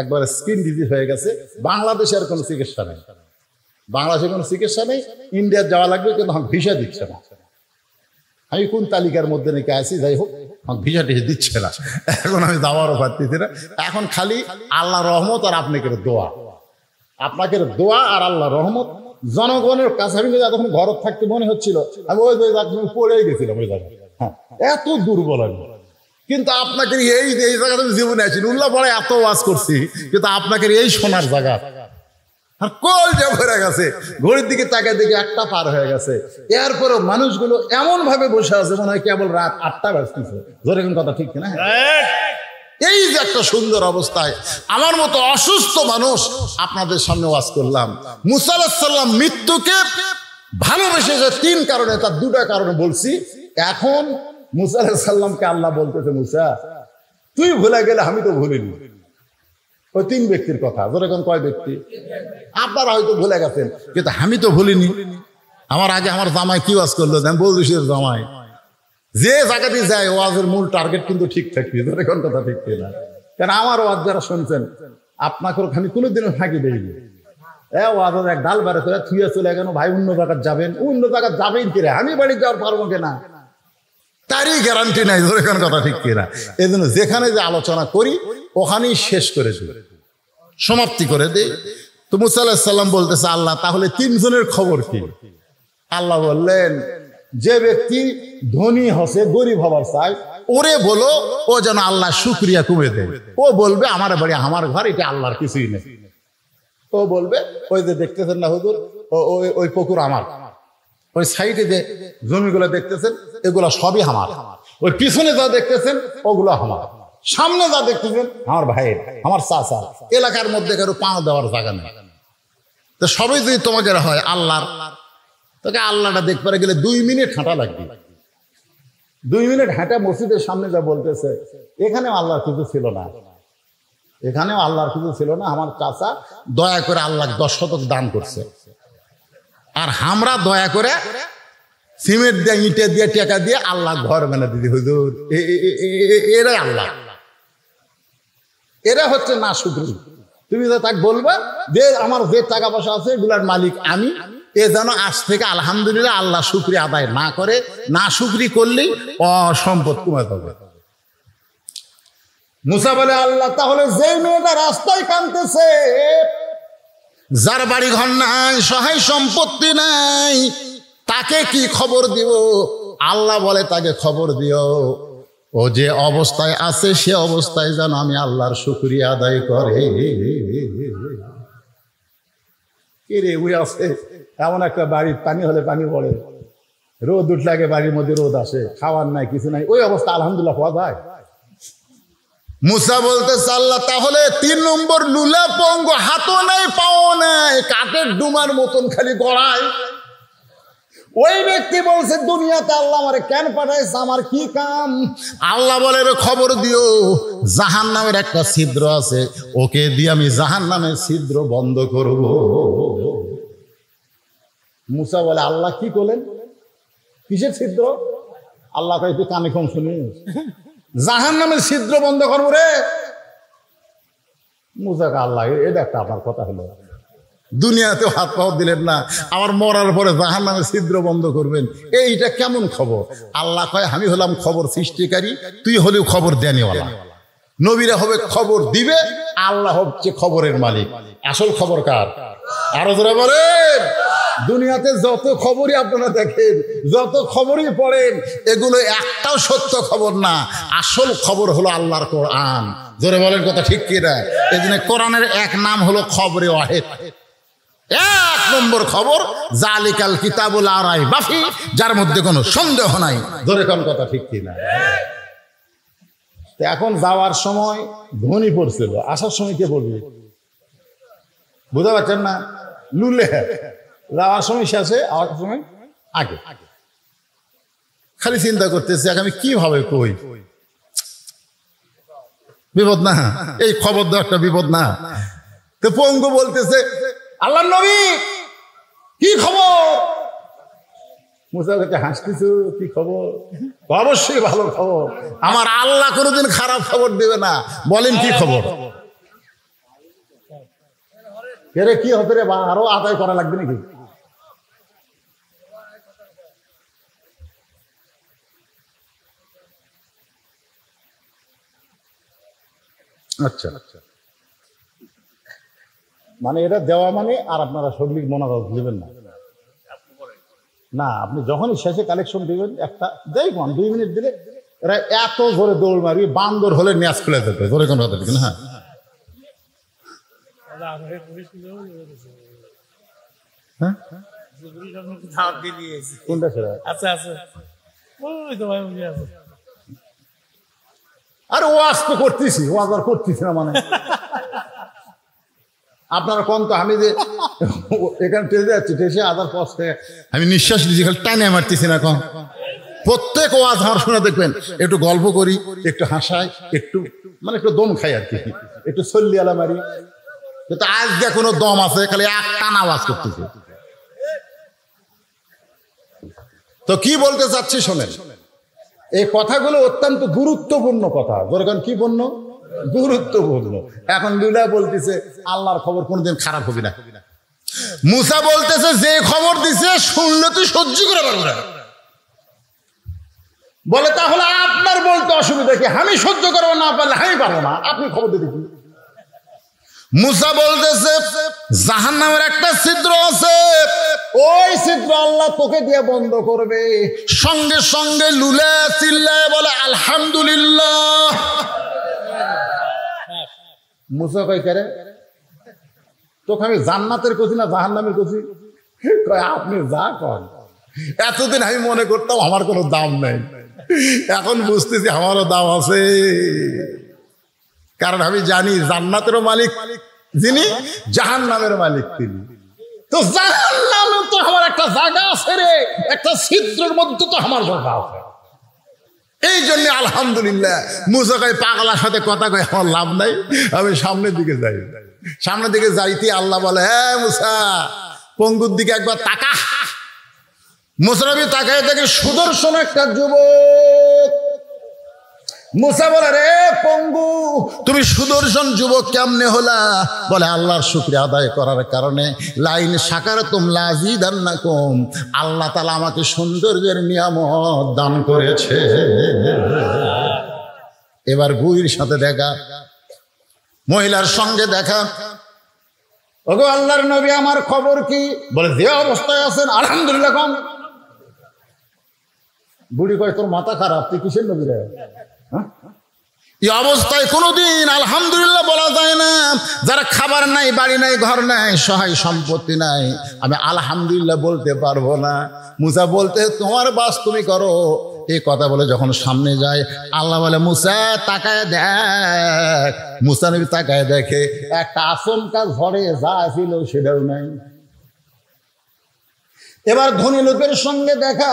[SPEAKER 1] একবারে স্কিন ডিজিজ হয়ে গেছে। বাংলাদেশে আর কোনো চিকিৎসা নেই, বাংলাদেশে কোনো চিকিৎসা নেই। ইন্ডিয়া যাওয়া লাগবে, কিন্তু আমাকে ভিসা দিচ্ছে না। আমি কোন তালিকার মধ্যে নাকি আছি, যাই হোক আমাকে ভিসা টিসা দিচ্ছে না। এখন আমি যাওয়ারও পারতেছি না। এখন খালি আল্লাহ রহমত আর আপনাকে দোয়া, আপনাকে দোয়া আর আল্লাহ রহমত। জনগণের কাছে আমি যখন ঘর থাকতে মনে হচ্ছিল আমি ওই পড়েই গেছিলাম ওই জায়গায়। হ্যাঁ, এত দুর্বল আমি। কিন্তু আপনাকে এই জায়গাতে জীবনে আছি, উল্লাহ পড়ে এত ওয়াজ করছি, কিন্তু আপনাকে এই সোনার জায়গা আর কল যে ভরে গেছে। ঘড়ির দিকে তাকায় দেখি 1টা পার হয়ে গেছে। এরপরও মানুষগুলো এমন ভাবে বসে আছে মনে হয় কেবল রাত 8টা বাজতেছে। ধরে কোন কথা ঠিক না? এই যে একটা সুন্দর অবস্থায় আমার মতো অসুস্থ মানুষ আপনাদের সামনে ওয়াজ করলাম। মুসা আলাইহিস সালাম মৃত্যুকে ভালোবেসেছে 3 কারণে, তার 2টা কারণে বলছি। এখন মুসা আলাইহিস সালামকে আল্লাহ বলতেছে, মুসা তুই ভুলে গেলে আমি তো ভুলিনি। ওই 3 ব্যক্তির কথা। ধরে কোন কয় ব্যক্তি? আপনারা হয়তো ভুলে গেছেন, কিন্তু আমি তো ভুলিনি। আমার আগে আমার জামাই কি ওয়াজ করলো, বলছিস জামাই যে জায়গাতে যায় ওয়াজের মূল টার্গেট কিন্তু ঠিক থাকবে। ধরে কোন কথা ঠিক না? কারণ আমার ওয়াজ যারা শুনছেন আপনাকে আমি কোনোদিনও ফাঁকি দেইনি। ওয়াজের এক ডাল বেড়ে করে থুয়ে চলে গেল, ভাই অন্য জায়গায় যাবেন, অন্য জায়গায় যাবেন কিরে, আমি বাড়ি যাওয়ার পারবো কিনা তারই গ্যারান্টি নাই। ধরে কোন কথা ঠিক কিনা? এই জন্য যেখানে যে আলোচনা করি ওখানেই শেষ করে দিই, সমাপ্তি করে দিই। তো মুসা আলাইহিস সালাম বলতেছে, আল্লাহ তাহলে 3 জনের খবর কি? আল্লাহ বললেন, যে ব্যক্তি ধনী হসে গরিব হবার চায় ওরে বলো ও যেন আল্লাহ শুকরিয়া কমে দেয়। ও বলবে আমার বাড়ি আমার ঘর, এটা আল্লাহর কিছুই নেই। ও বলবে ওই যে দেখতেছেন না হুজুর, ওই পুকুর আমার, ওই সাইডে যে জমিগুলো দেখতেছেন এগুলো সবই আমার, ওই পিছনে যা দেখতেছেন ওগুলো আমার, সামনে যা দেখতেছেন আমার ভাইয়ের, আমার চাচা। এলাকার মধ্যে কারো পাও দেওয়ার জায়গা নেই। তো সবই যদি তোমাকে হয় আল্লাহর, তোকে আল্লাহটা দেখতে গেলে 2 মিনিট হাঁটা লাগবে। 2 মিনিট হাঁটা মসজিদের সামনে যা বলতেছে এখানেও আল্লাহর কিছু ছিল না, এখানেও আল্লাহর কিছু ছিল না। আমার চাচা দয়া করে আল্লাহ 10 শতক দান করছে, আর আমরা দয়া করে সিমেন্ট দিয়ে ইটে দিয়ে টাকা দিয়ে আল্লাহ ঘর বানা দিদি। হুজুর এরাই আল্লাহ, এরা হচ্ছে না শুকরি। তুমি তো তাকে বলবা যে আমার যে টাকা পয়সা আছে এগুলার মালিক আমি, এ যেন আজ থেকে আলহামদুলিল্লাহ আল্লাহ শুকরি আদায় না করে, না শুকরি করলেই অসম্পদ কমে যাবে। মুসা বলে, আল্লাহ তাহলে যে মেয়েটা রাস্তায় কাঁদতেছে, যার বাড়ি ঘর নাই, সহায় সম্পত্তি নাই, তাকে কি খবর দিব? আল্লাহ বলে তাকে খবর দিও ও যে অবস্থায় আছে সে অবস্থায় যেন আমি আল্লাহর শুকরিয়া আদায় করে। কে রে ওই আছে এমন একটা বাড়ির পানি হলে পানি পড়ে, রোদ উঠলে আগে বাড়ির মধ্যে রোদ আসে, খাওয়ার নাই কিছু নাই, ওই অবস্থা আলহামদুলিল্লাহ পাওয়া যায়? মুসা বলতেছে আল্লাহ তাহলে 3 নম্বর লুলা পঙ্গ, হাতও নাই পাও নাই, কাঠের ডুমার মতন খালি গড়ায়। ওই ব্যক্তি বলছে দুনিয়াতে আল্লাহ আমারে কেন পাঠাইছে, আমার কি কাম? আল্লাহ বলে খবর দিও জাহান্নামের একটা ছিদ্র আছে, ওকে দিয়ে আমি জাহান্নামের ছিদ্র বন্ধ করব। মুসা বলে আল্লাহ কি করলেন? কিসের ছিদ্র? আল্লাহ কয় তুই কানে কম শুনিস, জাহান্নামের ছিদ্র বন্ধ করবো রে। মুসা কে আল্লাহ এটা একটা আমার কথা হলো, দুনিয়াতেও হাত পাও দিলেন না, আমার মরার পরে জাহান্নামের ছিদ্র বন্ধ করবেন, এইটা কেমন খবর? আল্লাহ কয় আমি হলাম খবর সৃষ্টিকারী, তুই হলেও খবর দেনিওয়ালা। নবীরা হবে খবর দিবে, আল্লাহ হচ্ছে খবরের মালিক। আসল খবর কার? আরো জোরে বলেন। দুনিয়াতে যত খবরই আপনারা দেখেন, যত খবরই পড়েন, এগুলো একটাও সত্য খবর না। আসল খবর হলো আল্লাহর কোরআন। জোরে বলেন কথা ঠিক কি না? এই জন্য কোরআনের এক নাম হলো খবরে ওয়াহিদ। 1 নম্বর খবর জালিকাল কিতাবুল লা রাইবা ফি, যার মধ্যে কোনো সন্দেহ নাই। জোরে কোন কথা ঠিক কি না? এখন যাওয়ার সময় ধ্বনি পড়ছিল, আসার সময় কে বলবে? বুঝতে পারছেন না? লুলে যাওয়ার সময় শেষে, আওয়ার সময় আগে। খালি চিন্তা করতেছে আমি কিভাবে কই, বিপদ না? এই খবর দেওয়া একটা বিপদ না? তো পঙ্গু বলতেছে আল্লাহর নবী কি খবর? মুসা কাছে হাসতেছো, কি খবর? অবশ্যই ভালো খবর, আমার আল্লাহ কোনোদিন খারাপ খবর দেবে না। বলেন কি খবর? এরে কি হতে রে, বা আরো আদায় করা লাগবে নাকি? আচ্ছা মানে এটা দেওয়া মানে, আর আপনারা সবলিক মনোরথ দিবেন না, না আপনি যখনই শেষে কালেকশন দিবেন একটা দেখুন 2 মিনিট দিলে এরা এত জোরে দৌড় মারি, বান্দর হলে ন্যাস খুলে দেবে। জোরে কোন কথা ঠিক না? হ্যাঁ কোনটা সেটা? আরে ওয়াজ তো করতেছি, ওয়াজ আর করতেছি না মানে আপনারা কোন তো আমি যে এখানে টেনে যাচ্ছি, টেসে আদার পথে আমি নিঃশ্বাস নিচ্ছি, খালি টাইনে মারতেছি না। কোন প্রত্যেক ওয়াজ আমার শুনে দেখবেন একটু গল্প করি, একটু হাসাই, একটু মানে একটু দম খাই আর কি, একটু সল্লি আলা মারি। কিন্তু আজ যে কোনো দম আছে, খালি এক টানা আওয়াজ করতেছে। তো কি বলতে চাচ্ছি শোনেন, এই কথাগুলো অত্যন্ত গুরুত্বপূর্ণ কথা। যেরকম কি পূর্ণ? গুরুত্বপূর্ণ। এখন লুলা বলতেছে আল্লাহর খবর কোনদিন খারাপ হবে না। মুসা বলতেছে যে খবর দিছে শুনলে তুই সহ্য করে পারবো না। বলে তাহলে আপনার বলতে অসুবিধা কি? আমি সহ্য করবো না পারলে আমি পারবো না, আপনি খবর দিতে কি? মুসা বলতেছে জাহান্নামের একটা ছিদ্র আছে, ওই ছিদ্র আল্লাহ তোকে দিয়ে বন্ধ করবে। সঙ্গে সঙ্গে লুলে চিল্লায় বলে আলহামদুলিল্লাহ। মুসা কই করে তোকে আমি জান্নাতের কছি না জাহান্নামের কছি? আপনি যা কন। এতদিন আমি মনে করতাম আমার কোনো দাম নেই, এখন বুঝতেছি আমারও দাম আছে। কারণ আমি জানি জান্নাতেরও মালিক যিনি, জাহান্নামের মালিক তিনি। তো জাহান্নামে তো আমার একটা জায়গা আছে রে, একটা ছিদ্রের মধ্যে তো আমার জায়গা আছে। এই জন্য আলহামদুলিল্লাহ। মুসা কয় পাগলার সাথে কথা কয় আমার লাভ নাই, আমি সামনের দিকে যাই। সামনের দিকে যাইতে আল্লাহ বলে হ্যাঁ মুসা পঙ্গুর দিকে একবার তাকা। মুসা নবী তাকায় দেখে সুদর্শন একটা যুবক। মুসা বলে রে পঙ্গু তুমি সুদর্শন যুবক কেমনে হলা? বলে আল্লাহর শুকরিয়া আদায় করার কারণে। লাইন শাকারতুম লাযিদান্নাকুম, আল্লাহ তাআলা আমাকে সৌন্দর্যের নিয়ামত দান করেছে। এবার বুড়ির সাথে দেখা, মহিলার সঙ্গে দেখা। ওগো আল্লাহর নবী আমার খবর কি? বলে যে অবস্থায় আছেন আলহামদুলিল্লাহ কম। বুড়ি কয় তোর মাথা খারাপ, তুই কিসের নবী রে? এই অবস্থায় কোনোদিন আলহামদুলিল্লাহ বলা যায় না। যারা খাবার নাই, বাড়ি নাই, ঘর নাই, সহায় সম্পত্তি নাই, আমি আলহামদুলিল্লাহ বলতে পারবো না। মুসা বলতে তোমার বাস তুমি করো, এই কথা বলে যখন সামনে যায় আল্লাহ বলে মুসা তাকায় দেখ। মুসা নবী তাকায় দেখে একটা আচমকা ঝড়ে যা ছিল সেটাও নাই। এবার ধনী লোকের সঙ্গে দেখা।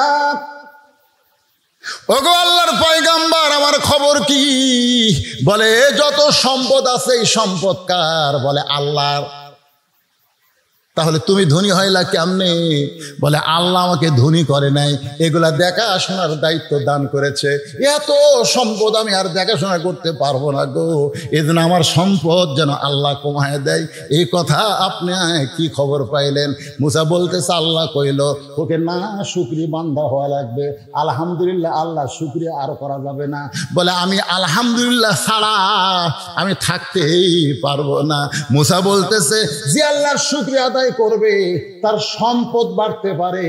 [SPEAKER 1] ওগো আল্লাহর পয়গাম্বার, আমার খবর কি? বলে যত সম্পদ আছে এই সম্পদ কার? বলে আল্লাহর। তাহলে তুমি ধনী হইলা কেমনে? বলে আল্লাহ আমাকে ধনী করে নাই, এগুলা দেখাশোনার দায়িত্ব দান করেছে। এত সম্পদ আমি আর দেখাশোনা করতে পারবো না গো, এজন্য আমার সম্পদ যেন আল্লাহ কমায় দেয়। এই কথা আপনি কি খবর পাইলেন? মুসা বলতেছে আল্লাহ কইল ওকে না শুকরি বান্দা হওয়া লাগবে। আলহামদুলিল্লাহ আল্লাহ শুকরিয়া আর করা যাবে না। বলে আমি আলহামদুলিল্লাহ ছাড়া আমি থাকতেই পারবো না। মুসা বলতেছে যে আল্লাহর শুকরিয়া আদায় করবে তার সম্পদ বাড়তে পারে।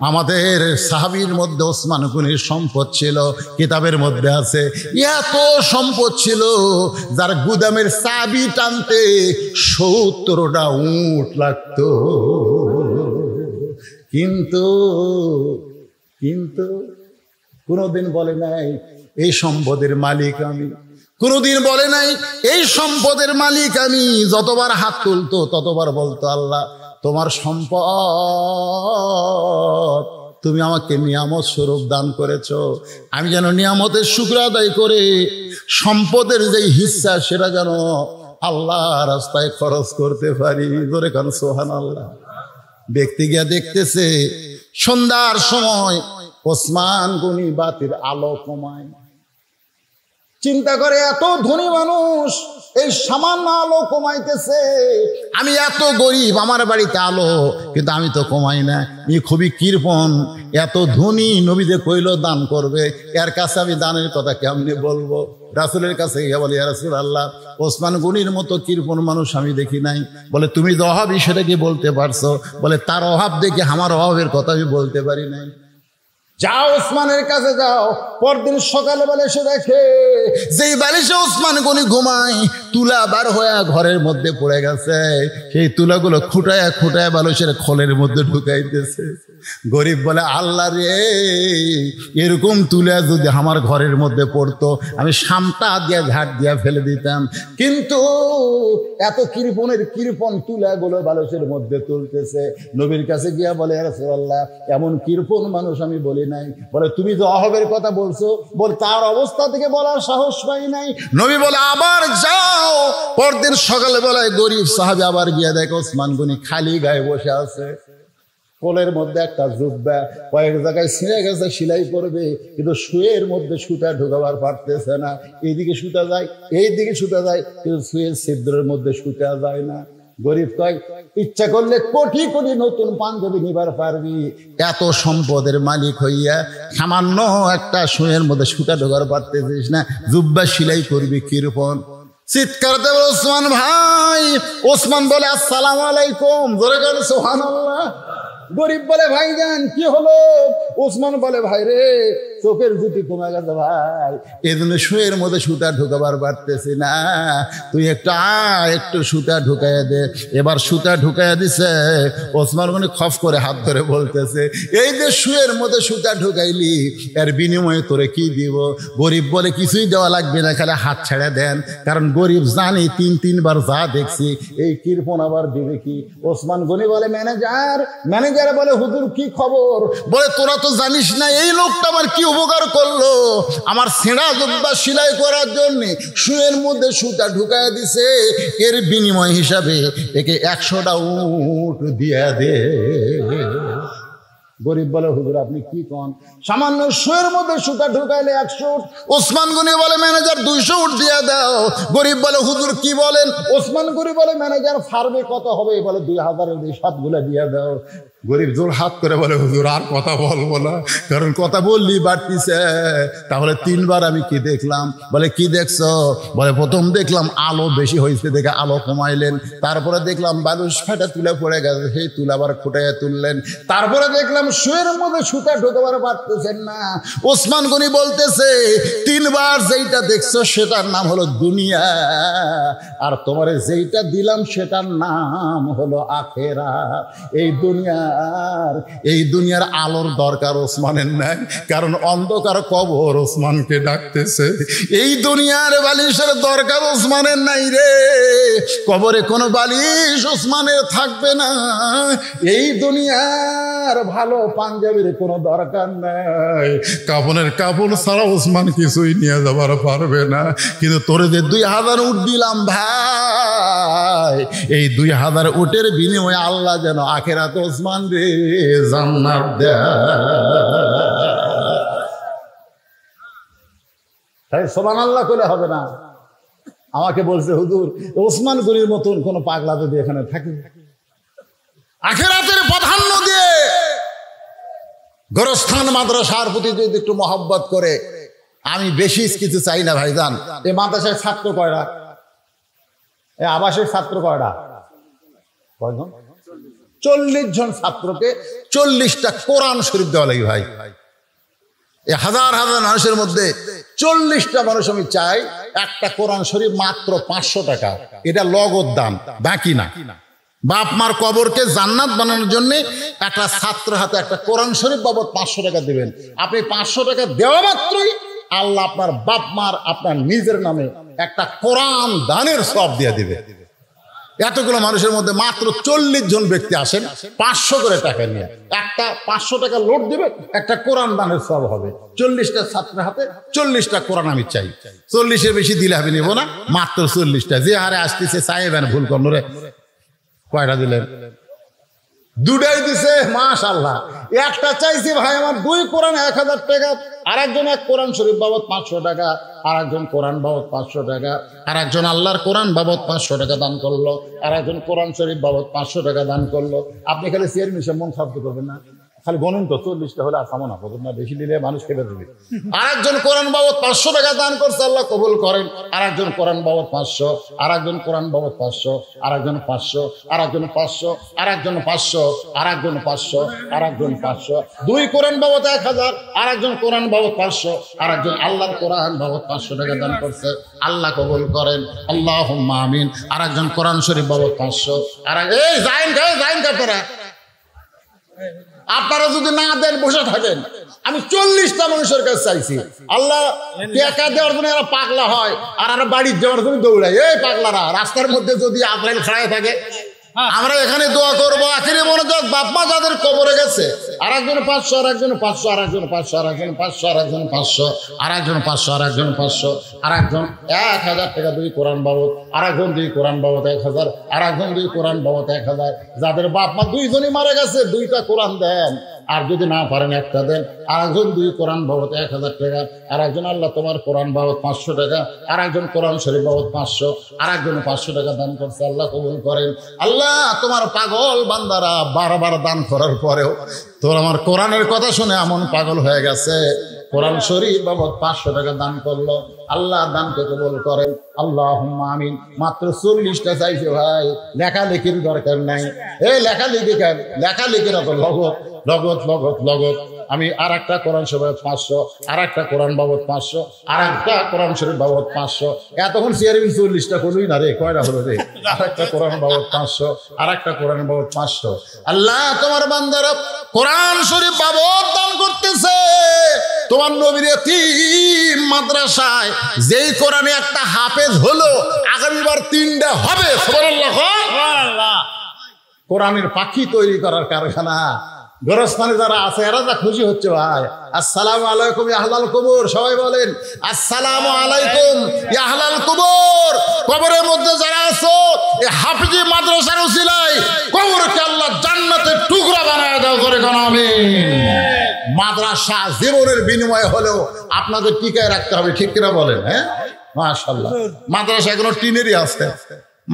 [SPEAKER 1] আমাদের সাহাবীর মধ্যে ওসমান গনির সম্পদ ছিল, কিতাবের মধ্যে আছে এত সম্পদ ছিল যার গুদামের চাবি টানতে 70টা উট লাগতো। কিন্তু কিন্তু কোনোদিন বলে নাই এই সম্পদের মালিক আমি। কোনোদিন বলে নাই এই সম্পদের মালিক আমি। যতবার হাত তুলতো ততবার বলতো আল্লাহ তোমার সম্পদ তুমি আমাকে নিয়ামত স্বরূপ দান করেছো, আমি যেন নিয়ামতের শুকর আদায় করে সম্পদের যেই হিস্সা সেটা যেন আল্লাহ রাস্তায় খরচ করতে পারি। জোরে কান সুবহানাল্লাহ। ব্যক্তি গিয়া দেখতেছে সন্ধ্যার সময় ওসমান গনি বাতির আলো কমায়। চিন্তা করে এত ধনী মানুষ এই সামান্য আলো কমাইতেছে, আমি এত গরিব, আমার বাড়িতে আলো কিন্তু আমি তো কমাই না। ই খুবই কৃপণ, এত ধনী নবীদের কইল দান করবে, এর কাছে আমি দানের কথা কেমনে বলবো? রাসূলের কাছে গিয়ে বলে ইয়া রাসূলুল্লাহ ওসমান গনির মতো কৃপণ মানুষ আমি দেখি নাই। বলে তুমি যে অভাবী সেটা কি বলতে পারছো? বলে তার অভাব দেখে আমার অভাবের কথা আমি বলতে পারি নাই। যাও ওসমানের কাছে যাও। পরদিন সকালে বেলা এসে দেখে যেই বালিশে ওসমান গনি ঘুমায় তুলা বার হয়ে ঘরের মধ্যে পড়ে গেছে। সেই তুলাগুলো খুঁটায় খুঁটায় বালিশের খোলের মধ্যে ঢুকাইতেছে। গরিব বলে আল্লাহ রে, এরকম তুলা যদি আমার ঘরের মধ্যে পড়তো আমি সামটা দিয়ে ঝাড় দিয়ে ফেলে দিতাম, কিন্তু এত কৃপণের কৃপণ তুলাগুলো বালিশের মধ্যে তুলতেছে। নবীর কাছে গিয়া বলে ইয়া রাসূলুল্লাহ এমন কৃপণ মানুষ আমি বলি নাই। বলে তুমি যে অভাবের কথা বলছো, বল তার অবস্থা থেকে বলার সাহস পাই নাই। নবী বলে আবার যাও। পরদিন সকালে বেলায় গরিব সাহাবী আবার গিয়া দেখে ওসমান গনি খালি গায়ে বসে আছে। কোলের মধ্যে একটা জুব্বা, কয়েক জায়গায় ছিঁড়ে গেছে, সেলাই করবে, কিন্তু শুয়ের মধ্যে সুতা ঢোকাবার পারতেছে না। এইদিকে সুতা যায়, এইদিকে সুতা যায়, কিন্তু শুয়ের ছিদ্রের মধ্যে সুতা যায় না। গরিব কয় ইচ্ছা করলে কোটি কোটি নতুন পাঞ্জাবি নিবার পারবি, এত সম্পদের মালিক হইয়া সামান্য একটা শুয়ের মধ্যে সুতা ঢোকার পারতেছিস না, জুব্বা সেলাই করবি কৃপণ। চিৎকার দেব ওসমান ভাই। ওসমান বলে আসসালামু আলাইকুম। জোরে করে সুবহানাল্লাহ। গরিব বলে ভাইজান কি হলো? ওসমান বলে ভাই রে চোখের জুতি কমে গেছে ভাই, এই জন্য শুয়ের মধ্যে সুতা ঢুকাবার পারতেছি না, তুই একটু সুতা ঢুকাইয়া দে। এবার সুতা ঢুকাইয়া দিছে। ওসমান গনি খফ করে হাত ধরে বলতেছে এই যে শুয়ের মধ্যে সুতা ঢুকাইলি এর বিনিময়ে তোরে কি দিব? গরিব বলে কিছুই দেওয়া লাগবে না, খালি হাত ছেড়ে দেন। কারণ গরিব জানি তিনবার যা দেখছি, এই কৃপণ আবার দিবে কি? ওসমান গনি বলে ম্যানেজার বলে হুজুর কি খবর? বলে তোরা তো জানিস না এই লোকটা আমার কি উপকার করলো। আমার ছেঁড়া জুব্বা সেলাই করার জন্য শুয়ের মধ্যে সুতা ঢুকায় দিছে, এর বিনিময় হিসাবে একে 100টা উট দিয়ে দে। গরিব বলে হুজুর আপনি কি কন? সামান্য শুয়ের মধ্যে সুতা ঢুকাইলে 100 উট। ওসমান গনি বলে ম্যানেজার 200 উট দিয়ে দাও। গরিব বলে হুজুর কি বলেন? ওসমান গনি বলে ম্যানেজার ফার্মে কত হবে? বলে 2000 এর সবগুলো দিয়ে দাও। গরিব জোর হাত করে বলে, হুজুর আর কথা বলবো না, কারণ কথা বললি বাড়তিছে। তাহলে 3 বার আমি কি দেখলাম? বলে কি দেখছো? বলে প্রথম দেখলাম আলো বেশি হয়েছে দেখে আলো কমাইলেন, তারপরে দেখলাম বালুস ফাটা তুলে পড়ে গেছে, সেই তুলা আবার ফুটাইয়া তুললেন, তারপরে দেখলাম শুয়ের মধ্যে সুতা ঢোকাবার পারতেছেন না। ওসমান গনি বলতেছে 3 বার যেইটা দেখছো সেটার নাম হলো দুনিয়া, আর তোমারে যেইটা দিলাম সেটার নাম হলো আখিরাত। এই দুনিয়ার আলোর দরকার ওসমানের নাই, কারণ অন্ধকার কবর ওসমানকে ডাকতেছে। এই দুনিয়ার বালিশের দরকার ওসমানের নাই রে, কবরে কোনো বালিশ ওসমানের থাকবে না। এই দুনিয়ার ভালো পাঞ্জাবির কোনো দরকার নাই, কাপড়ের কাপড় ছাড়া ওসমান কিছুই নিয়ে যাবার পারবে না। কিন্তু তোরে যে 2000 উট দিলাম ভাই, এই 2000 উটের বিনিময়ে আল্লাহ যেন আখিরাতে ওসমান রে জান্নাত দেয়। তাই সুবহানাল্লাহ কইলে হবে না। আমাকে বলছে হুজুর ওসমান গনির মতন কোন পাগলা যদি এখানে থাকে, আখিরাতের প্রাধান্য দিয়ে গোরস্থান মাদ্রাসার প্রতি যদি একটু মহব্বত করে, আমি বেশি কিছু চাই না ভাইজান। এই মাদ্রাসায় ছাত্র কয়টা? এই আবাসের ছাত্র কয়টা? কয়জন? 40 জন ছাত্রকে 40টা কোরআন শরীফ দেওয়া লাগে ভাই। এই হাজার হাজার মানুষের মধ্যে 40টা মানুষ আমি চাই একটা কোরআন শরীফ মাত্র 500 টাকা, এটা লগদ দান, বাকি না। বাপ মার কবরকে জান্নাত বানানোর জন্য একটা ছাত্র হাতে একটা কোরআন শরীফ বাবদ 500 টাকা দিবেন। আপনি 500 টাকা দেওয়া মাত্রই আল্লাহ আপনার বাপ মার আপনার নিজের নামে একটা কোরআন দানের সওয়াব দিয়ে দিবে। এতগুলো মানুষের মধ্যে মাত্র 40 জন ব্যক্তি আসেন 500 করে টাকা নিয়ে, একটা 500 টাকা লোড দিবে, একটা কোরআন দানের সওয়াব হবে। 40টা ছাত্রের হাতে 40টা কোরআন আমি চাই। 40-এর বেশি দিলে আমি নেব না, মাত্র 40টা। যে হারে আসতেছে চাইবেন ভুল করল রে। কয়টা দিলেন? 2টাই দিছে, মাশাআল্লাহ। একটা চাইছি ভাই আমার 2 কোরআন 1000 টাকা, আর একজন এক কোরআন শরীফ বাবদ 500 টাকা, আর একজন কোরআন বাবদ 500 টাকা, আর একজন আল্লাহর কোরআন বাবদ 500 টাকা দান করলো, আর একজন কোরআন শরীফ বাবদ 500 টাকা দান করলো। আপনি খালি চেয়ার মিশে মন খারাপ করবেন না, খালি গণন তো 40টা হলে আসামো না, না বেশি দিলে মানুষ খেতে দেবে। আর একজন কোরআন বাবদ 500 টাকা দান করছে, আল্লাহ কবুল করেন। আর একজন কোরআন বাবদ 500, আর একজন কোরআন বাবদ 500, আর একজন 500, আর একজন 500, আর একজন 500, আর একজন 500, আর একজন 500, 2 কোরআন বাবদ 1000, আর একজন কোরআন বাবদ 500, আর একজন আল্লাহর কোরআন বাবদ 500 টাকা দান করছে, আল্লাহ কবুল করেন, আল্লাহুম্মা আমিন। আর একজন কোরআন শরীফ বাবদ 500, আর এই জাইন কাপড়া আপনারা যদি না দেন বসে থাকেন। আমি 40টা মানুষের কাছে চাইছি, আল্লাহ টাকা দেওয়ার জন্য এরা পাগলা হয়, আর এরা বাড়ির যাওয়ার জন্য দৌড়ায়। এই পাগলারা রাস্তার মধ্যে যদি আজরাইল খাড়ায় থাকে, আমরা এখানে দোয়া করবো। আখিরে মনোযোগ, বাপমা যাদের কবরে গেছে, আর একজন 500, আর একজন 500, আর একজন 500, আর একজন 500, আর একজন 500, আর একজন 500, আর একজন 500, আর একজন 1000 টাকা 2 কোরআন বাবদ, আর একজন 2 কোরআন বাবদ 1000, আর একজন 2 কোরআন বাবদ 1000। যাদের বাপমা 2 জনই মারা গেছে 2টা কোরআন দেন, আর যদি না পারেন একটা দেন। আর একজন 2 কোরআন বাবদ 1000 টাকা, আর একজন আল্লাহ তোমার কোরআন বাবদ 500 টাকা, আর একজন কোরআন শরীফ বাবদ 500, আর একজন 500 টাকা দান করছে, আল্লাহ কবুল করেন। আল্লাহ তোমার পাগল বান্দারা বারবার দান করার পরেও তোর আমার কোরআনের কথা শুনে এমন পাগল হয়ে গেছে, কোরআন শরীফ বাবদ 500 টাকা দান করলো, আল্লাহ দানকে কবুল করেন, আল্লাহুম্মা আমিন। মাত্র 40টা চাইছে ভাই, লেখালেখির দরকার নাই। এই লেখালেখি কেন? লেখালেখির তো লগত। আমি আর একটা কোরআন শরীফ 500, আর একটা কোরআন বাবদ 500, আর একটা কোরআন শরীফ বাবদ 500। এতক্ষণ চেয়ারম্যান 40টা করলই না রে, কয়টা হলো রে? আর একটা কোরআন বাবদ 500, আর একটা কোরআন বাবদ 500। আল্লাহ তোমার বান্দারা কোরআন শরীফ বাবদ দান করতেছে। তোমার নবীর এতিম মাদ্রাসায় যেই কোরআনে একটা হাফেজ হলো, আগামীবার 3টা হবে। সুবহানাল্লাহ। কোরআনের পাখি তৈরি করার কারখানা গোরস্থানে যারা আছে এরা যা খুশি হচ্ছে ভাই। আসসালামু আলাইকুম ইয়া আহলাল কবর, সবাই বলেন আসসালামু আলাইকুম ইয়া আহলাল কবর। কবরের মধ্যে যারা আছো, এই হাফেজি মাদ্রাসার উসিলায় কবরকে আল্লাহ জান্নাতের টুকরা বানায় দাও করে কোন আমিন। মাদ্রাসা জীবনের বিনিময়ে হলেও আপনাদের টিকায় রাখতে হবে, ঠিক কিনা বলেন? হ্যাঁ মাশাআল্লাহ। মাদ্রাসা এগুলো টিনেরই আছে,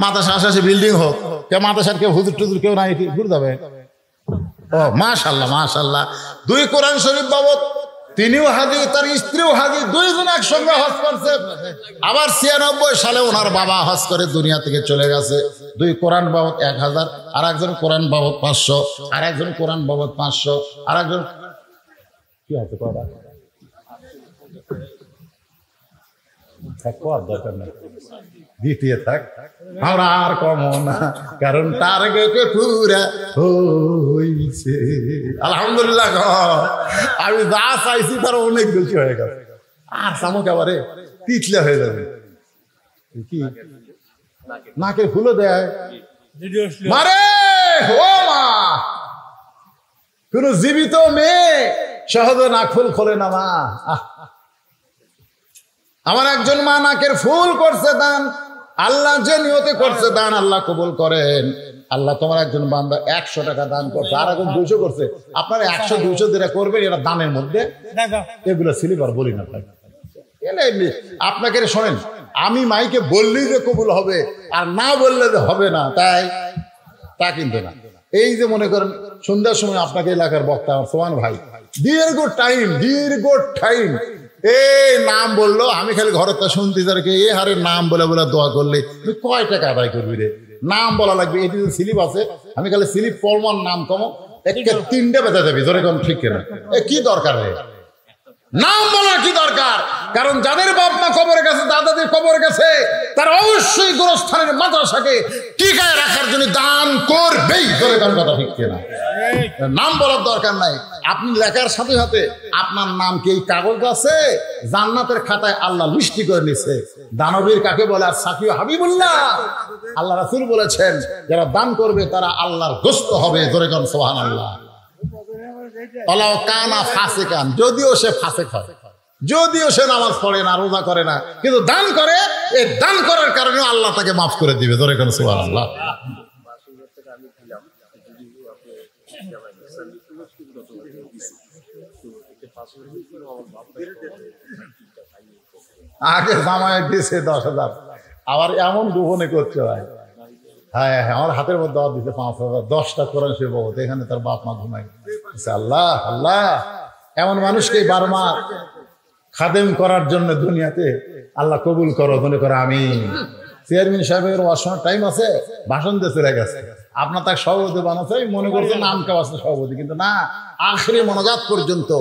[SPEAKER 1] মাদ্রাসা আশেপাশে বিল্ডিং হোক, কেউ মাদ্রাসার কেউ হুজুর টুজুর কেউ নাই, ঘুরে যাবে। ও মাশাআল্লাহ মাশাআল্লাহ, 2 কোরআন শরীফ বাবদ, তিনিও হাজি, তার স্ত্রীও হাজি, 2 জন একসঙ্গে হজ করছে। আবার 96 সালে ওনার বাবা হজ করে দুনিয়া থেকে চলে গেছে। 2 কোরআন বাবদ 1000, আর একজন কোরআন বাবদ 500, আর একজন কোরআন বাবদ 500, আর একজন কি আছে কথা দরকার নেই, দ্বিতীয় থাক, আমরা আর কম না, কারণ টার্গেটে পুরা হইছে। আলহামদুলিল্লাহ, আমি যা চাইছি তার অনেক বেশি হয়ে গেছে। আর চামক এবারে তিতলে হয়ে যাবে, কি নাকে ফুলো দেয় মারে। ও মা, কোন জীবিত মেয়ে সহজে নাক ফুল খোলে না মা। আমার একজন মা নাকের ফুল করছে দান, আল্লাহ যে নিয়তে করছে দান আল্লাহ কবুল করেন। আল্লাহ তোমার একজন বান্দা 100 টাকা দান করছে, আর একজন 200 করছে। আপনারা 100-200 যেটা করবেন এটা দানের মধ্যে, এগুলো সিলিভার বলি না। আপনাকে শোনেন, আমি মাইকে বললেই যে কবুল হবে আর না বললে যে হবে না, তাই তা কিন্তু না। এই যে মনে করেন সন্ধ্যার সময় আপনাকে এলাকার বক্তা আমার সোমান ভাই দীর্ঘ টাইম এই নাম বললো, আমি খালি ঘরটা শুনতে যারকে এ হারে নাম বলে বলে দোয়া করলে তুই কয় টাকা আদায় করবি রে? নাম বলা লাগবে, এটি যে স্লিপ আছে, আমি খালি স্লিপ পড়মান নাম কম 3টে বেঁচে যাবি, ধরে কোন ঠিক কিনা? কি দরকার রে নাম বলার, কি দরকার? কারণ যাদের বাপ মা কবরে গেছে, দাদাদের কবরে গেছে, তারা অবশ্যই গোরস্থানের মাদ্রাসাকে টিকায় রাখার জন্য দান করবেই, ধরে কোন কথা ঠিক কিনা? নাম বলার দরকার নাই। আপনি লেখার সাথে সাথে আপনার নাম কি এই কাগজ আছে, জান্নাতের খাতায় আল্লাহ লিস্টি করে নিচ্ছে। দানবীর কাকে বলে আর সাকিও হাবিবুল্লাহ। আল্লাহ রাসূল বলেছেন যারা দান করবে তারা আল্লাহর গোস্ত হবে, ধরে কোন সুবহানাল্লাহ। আল্লাহ কানা ফাসিকান, যদিও সে ফাসিক হয়, যদিও সে নামাজ পড়ে না, রোজা করে না, কিন্তু দান করে, এই দান করার কারণে আল্লাহ তাকে মাফ করে দিবে, ধরে কোন সুবহানাল্লাহ। আগে জামায় দিয়েছে 10,000, আবার এমন গোপনে করতে হয়। হ্যাঁ হ্যাঁ, আমার হাতের মধ্যে দাওয়াত দিতে 5,000, 10টা কোরআন শরীফ বাবদ, এখানে তার বাপ মা ঘুমাই। আল্লাহ আল্লাহ, এমন মানুষকে বারবার খাদেম করার জন্য দুনিয়াতে আল্লাহ কবুল করো, মনে করো আমি। চেয়ারম্যান সাহেবের ওয়াশরুমের টাইম আছে, ভাষণ দিয়ে চলে গেছে, আপনার তাকে সভাপতি বানাচ্ছে, মনে করছে নাম কেউ আছে সভাপতি, কিন্তু না, আখেরি মনোজাত পর্যন্ত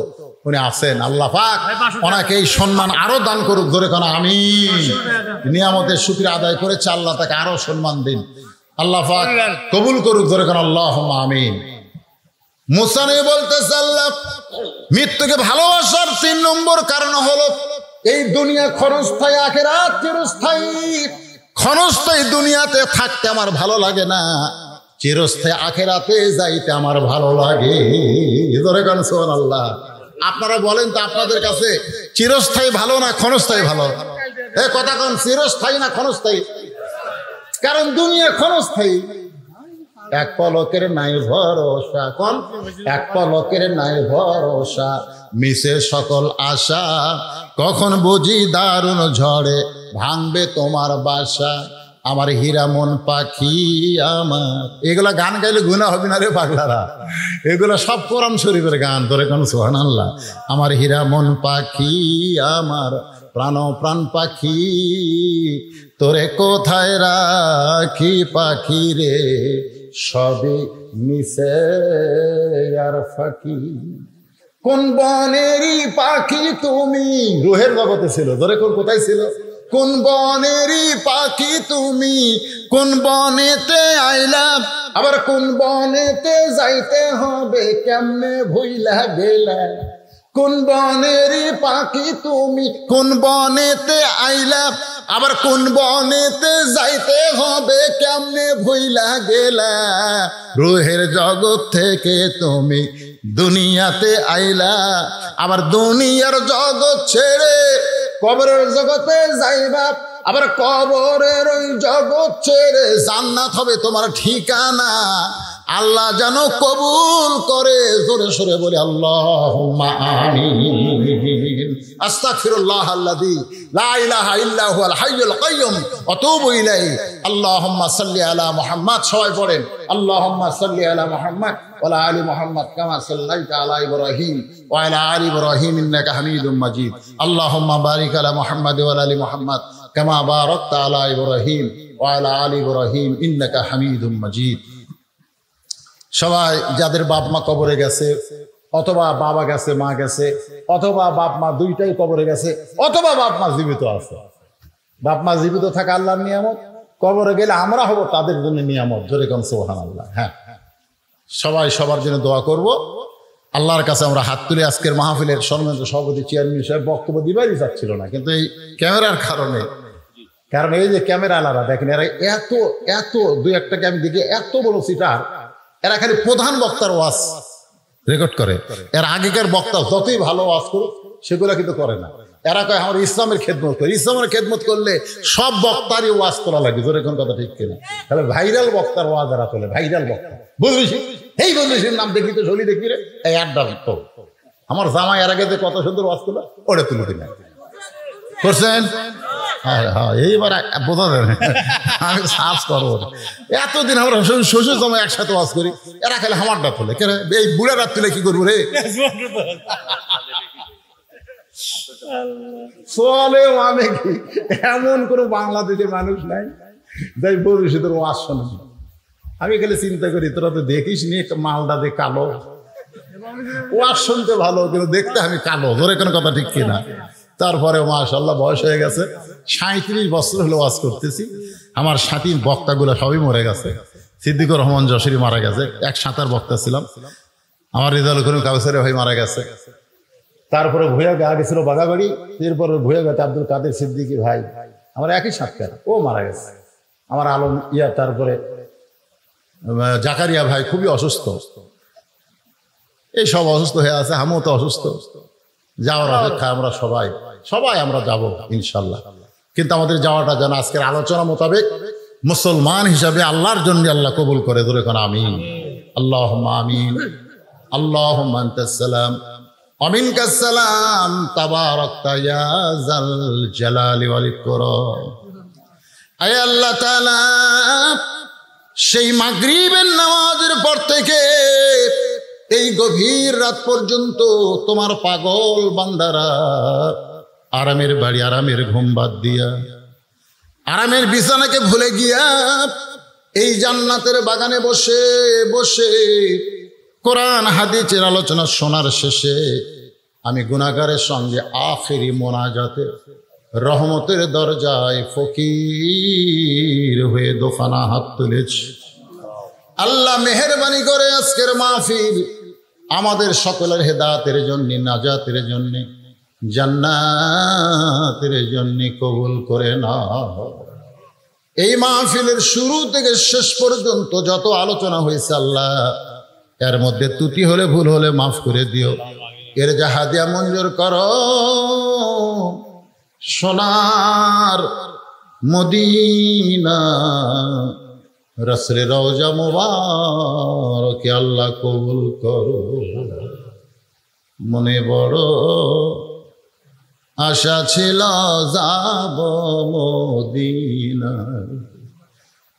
[SPEAKER 1] উনি আছেন। আল্লাহ পাক ওনাকে এই সম্মান আরো দান করুক, ধরে কোন আমি। নিয়ামতের শুকরিয়া আদায় করেছে, আল্লাহ তাকে আরো সম্মান দিন, আল্লাহ পাক কবুল করুক, ধরে কোন আল্লাহুম্মা আমিন। মুসা নবী বলতেছে আল্লাহ মৃত্যুকে ভালোবাসার 3 নম্বর কারণ হলো এই দুনিয়া ক্ষণস্থায়ী, আখিরাত চিরস্থায়ী। ক্ষণস্থায়ী দুনিয়াতে থাকতে আমার ভালো লাগে না, চিরস্থায়ী আখিরাতে যাইতে আমার ভালো লাগে, ধরে কোন সুবহানাল্লাহ। আপনারা বলেন তো আপনাদের কাছে চিরস্থায়ী ভালো না ক্ষণস্থায়ী ভালো? এ কথা কোন, চিরস্থায়ী না ক্ষণস্থায়ী? কারণ দুনিয়া ক্ষণস্থায়ী। এক পলকের নাই ভরসা, কোন এক পলকের নাই ভরসা, মিশে সকল আশা, কখন বুঝি দারুণ ঝড়ে ভাঙবে তোমার বাসা, আমার হীরা মন পাখি আমার। এগুলা গান গাইলে গুনাহ হবে না রে পাগলারা, এগুলো সব কোরআন শরীফের গান, ধরে কোন সুবহানাল্লাহ। আমার হীরা মন পাখি আমার, প্রাণ পাখি, তোরে কোথায় রাখি পাখি রে, সবই মিশে আর ফাঁকি। কোন বনেরই পাখি তুমি, রুহের জগতে ছিল, ধরে কোন কোথায় ছিল? কোন বনেরই পাখি তুমি, কোন বনেতে আইলাম, আবার কোন বনেতে যাইতে হবে, কেমনে ভুইলা গেলা। কোন বনেরই পাখি তুমি, কোন বনেতে আইলাম, আবার কোন বনেতে যাইতে হবে, কেমনে ভুইলা গেলা। রুহের জগৎ থেকে তুমি দুনিয়াতে আইলা, আবার দুনিয়ার জগৎ ছেড়ে কবরের জগতে যাইবা, আবার কবরের ওই জগৎ ছেড়ে জান্নাত হবে তোমার ঠিকানা। আল্লাহ যেন কবুল করে, জোরে সোরে বলি আল্লাহুম্মা আমিন। আস্তাগফিরুল্লাহ আল্লাযী লা ইলাহা ইল্লা হুয়াল হাইয়ুল কাইয়্যুম ওয়া আতুবু ইলাইহি আল্লাহুম্মা সাল্লি আলা মুহাম্মাদ। সবাই পড়েন আল্লাহুম্মা সাল্লি আলা মুহাম্মাদ ওয়া আলা আলি মুহাম্মাদ কামা সাল্লাইতা আলা ইব্রাহিম ওয়া আলা আলি ইব্রাহিম ইন্নাকা হামিদুম মাজিদ। আল্লাহুম্মা বারিক আলা মুহাম্মাদ ওয়া আলা আলি মুহাম্মাদ কামা বারাকতা আলা ইব্রাহিম ওয়া আলা আলি ইব্রাহিম ইন্নাকা হামিদুম মাজিদ। সবাই যাদের বাপ মা কবরে গেছে, অথবা বাবা গেছে, মা গেছে, অথবা বাপ মা দুইটাই কবরে গেছে, অথবা বাপ মা জীবিত আছে, বাপ মা জীবিত থাকা আল্লাহর নিয়ামত, কবরে গেলে আমরা হব তাদের জন্য নিয়ামত। জোরে কোন সুবহানাল্লাহ। হ্যাঁ, সবাই সবার জন্য দোয়া করব। আল্লাহর কাছে আমরা হাত তুলে আজকের মাহফিলের সম্মানিত সভাপতি চেয়ারম্যান সাহেব বক্তব্য দিবারই যাচ্ছিল না, কিন্তু এই ক্যামেরার কারণে, কারণ এই যে ক্যামেরা আলাদা দেখেন, এরা এত এত দুই একটাকে আমি দেখি এত বড় সিটার, এরা খালি প্রধান বক্তার ওয়াজ রেকর্ড করে। এর আগেকার বক্তা যতই ভালো ওয়াজ করুক সেগুলো কিন্তু করে না। এরা কয় আমার ইসলামের খেদমত করে। ইসলামের খেদমত করলে সব বক্তারই ওয়াজ করা লাগে। জোরে কোন কথা ঠিক কিনা? তাহলে ভাইরাল বক্তার ওয়াজ এরা চলে, ভাইরাল বক্তা। বুঝলিস এই বললিসের নাম দেখলি তো চলি দেখবি রে, এই আড্ডা তো আমার জামাই এর আগে যে কত সুন্দর ওয়াজ করলো ওটা তুলে দিন করছেন। হ্যাঁ হ্যাঁ, এইবার বোঝা যাবে, আমি সার্চ করবো। এতদিন আমরা শ্বশুর জামাই একসাথে ওয়াজ করি, এরা খেলে আমারটা তোলে। কেন এই বুড়া রাত তুলে কি করবো রে? চলে মানে কি, এমন কোনো বাংলাদেশের মানুষ নাই যাই বলবি তোর ওয়াজ শোনে। আমি খালি চিন্তা করি তোরা তো দেখিস নি মালদা দিয়ে কালো, ওয়াজ শুনতে ভালো কিন্তু দেখতে আমি কালো। ধরে কোনো কথা ঠিক কিনা? তারপরে মাশাআল্লাহ বয়স হয়ে গেছে, 37 বছর হলো ওয়াজ করতেছি। আমার সাথী বক্তাগুলো সবই মরে গেছে। সিদ্দিকুর রহমান যশোরী মারা গেছে, 1 বক্তা ছিলাম। আমার রেজাউল করিম কাউসারি ভাই মারা গেছে। তারপরে ভুয়া গা গেছিল বাগাবাড়ি, এরপরে ভুয়া গেছে আব্দুল কাদের সিদ্দিকী ভাই, আমার একই সাক্ষাৎ, ও মারা গেছে। আমার আলম ইয়া, তারপরে জাকারিয়া ভাই খুবই অসুস্থ, এই সব অসুস্থ হয়ে আছে। আমিও তো অসুস্থ। যাওয়ার অপেক্ষা আমরা সবাই আমরা যাব ইনশাল্লাহ। কিন্তু আমাদের যাওয়াটা যেন আজকের আলোচনা মোতাবেক মুসলমান হিসাবে আল্লাহর জন্য আল্লাহ কবুল করে। ধরে কোন আমিন, আল্লাহুম্মা আমিন। আল্লাহুম্মা আনতাস সালাম ওয়া মিনকাস সালাম তাবারাকতা ইয়া যাল জালালি ওয়াল ইকরাম। আয় আল্লাহ তাআলা, সেই মাগরিবের নামাজের পর থেকে এই গভীর রাত পর্যন্ত তোমার পাগল বান্দারা আরামের বাড়ি, আরামের ঘুম বাদ দিয়া, আরামের বিছানাকে ভুলে গিয়া এই জান্নাতের বাগানে বসে বসে কোরআন হাদিসের আলোচনা শোনার শেষে আমি গুনাহগারের সঙ্গে আখেরি মোনাজাতে রহমতের দরজায় ফকির হয়ে দোকানা হাত তুলেছি। আল্লাহ মেহেরবানি করে আজকের মাহফিল আমাদের সকলের হেদায়েতের জন্য, নাজাতের জন্য, জান্নাতের জন্য কবুল করে নাও। এই মাহফিলের শুরু থেকে শেষ পর্যন্ত যত আলোচনা হয়েছে আল্লাহ, এর মধ্যে ত্রুটি হলে ভুল হলে মাফ করে দিও। এর জাহাদিয়া মঞ্জুর করো। সোনার মদিনা রাসূল রওজা মুবারক আল্লাহ কবুল করো। মনে বড় আশা ছিল যাব মদিনা,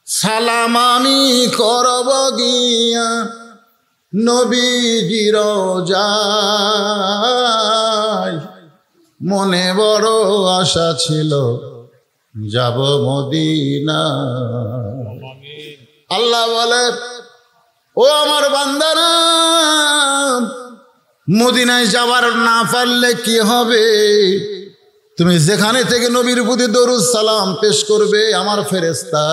[SPEAKER 1] সালাম আমি করব গিয়া নবীজির রওজায়। মনে বড় আশা ছিল যাব মদিনা। আল্লাহ বলে, ও আমার বান্দারা, মদিনায় যাবার না পারলে কি হবে? তুমি যেখানে থেকে নবীর প্রতি দরুদ সালাম পেশ করবে, আমার ফেরেশতা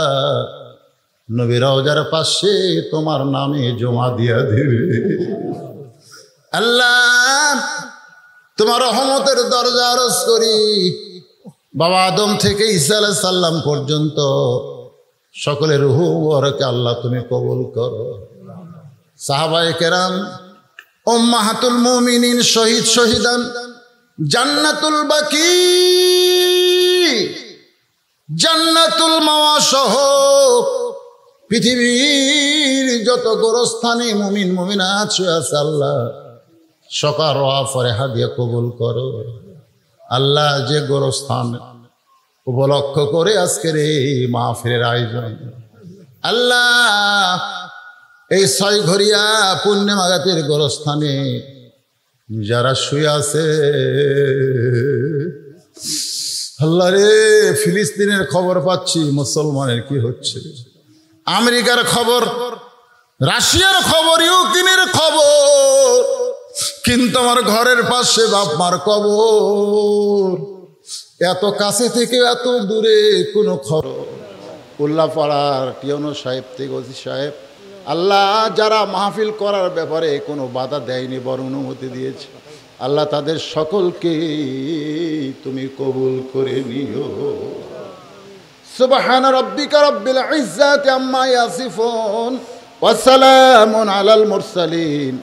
[SPEAKER 1] নবীর রওজার পাশে তোমার নামে জমা দিয়া দেবে। আল্লাহ, তোমার রহমতের দরজা আরজ করি। বাবা আদম থেকে ঈসা আলাইহিস সালাম পর্যন্ত সকলের রূহ মুবারক আল্লাহ তুমি কবুল করো। সাহাবায়ে কেরাম, উম্মাহাতুল মুমিনিন, শহীদ শহীদান, জান্নাতুল বাকি, জান্নাতুল মাওয়া সহ পৃথিবীর যত গোরস্থানে মুমিন মুমিনাত আছে আল্লাহ সকার ওয়া ফরেহা দিয়ে কবুল করো। আল্লাহ যে গোরস্থান উপলক্ষ করে আজকের এই মাহফিলের আয়োজন, আল্লাহ এই ছয়ঘরিয়া পুণ্যমাগাতির গোরস্থানে যারা শুয়ে আছে, আল্লাহ রে, ফিলিস্তিনের খবর পাচ্ছি মুসলমানের কি হচ্ছে, আমেরিকার খবর, রাশিয়ার খবর, ইউক্রেনের খবর, কিন্তু আমার ঘরের পাশে বাপ মার কবর। এত কাছে থেকে এত দূরে কোনো খবর। উল্লাপাড়ার টিয়নো সাহেব থেকে ওসি সাহেব, আল্লাহ যারা মাহফিল করার ব্যাপারে কোনো বাধা দেয়নি, বরং অনুমতি দিয়েছে, আল্লাহ তাদের সকলকে তুমি কবুল করে নিও। সুবহান রাব্বিকা রাব্বিল ইজ্জাতি আম্মা ইয়াসিফুন ওয়া সালামুন আলাল মুরসালিন।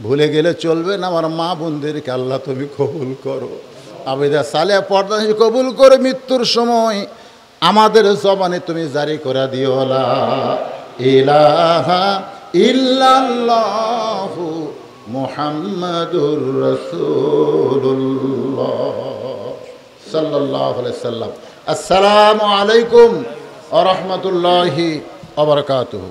[SPEAKER 1] ভুলে গেলে চলবে না, আমার মা বোনদেরকে আল্লাহ তুমি কবুল করো। আবেদা সালেহ পর্দা কবুল করে মৃত্যুর সময় আমাদের জবানে তুমি জারি করে দিও, লা ইলাহা ইল্লাল্লাহু মুহাম্মাদুর রাসূলুল্লাহ সাল্লাল্লাহু আলাইহি সাল্লাম। আসসালামু আলাইকুম ওয়া রাহমাতুল্লাহি ওয়া বারাকাতুহু।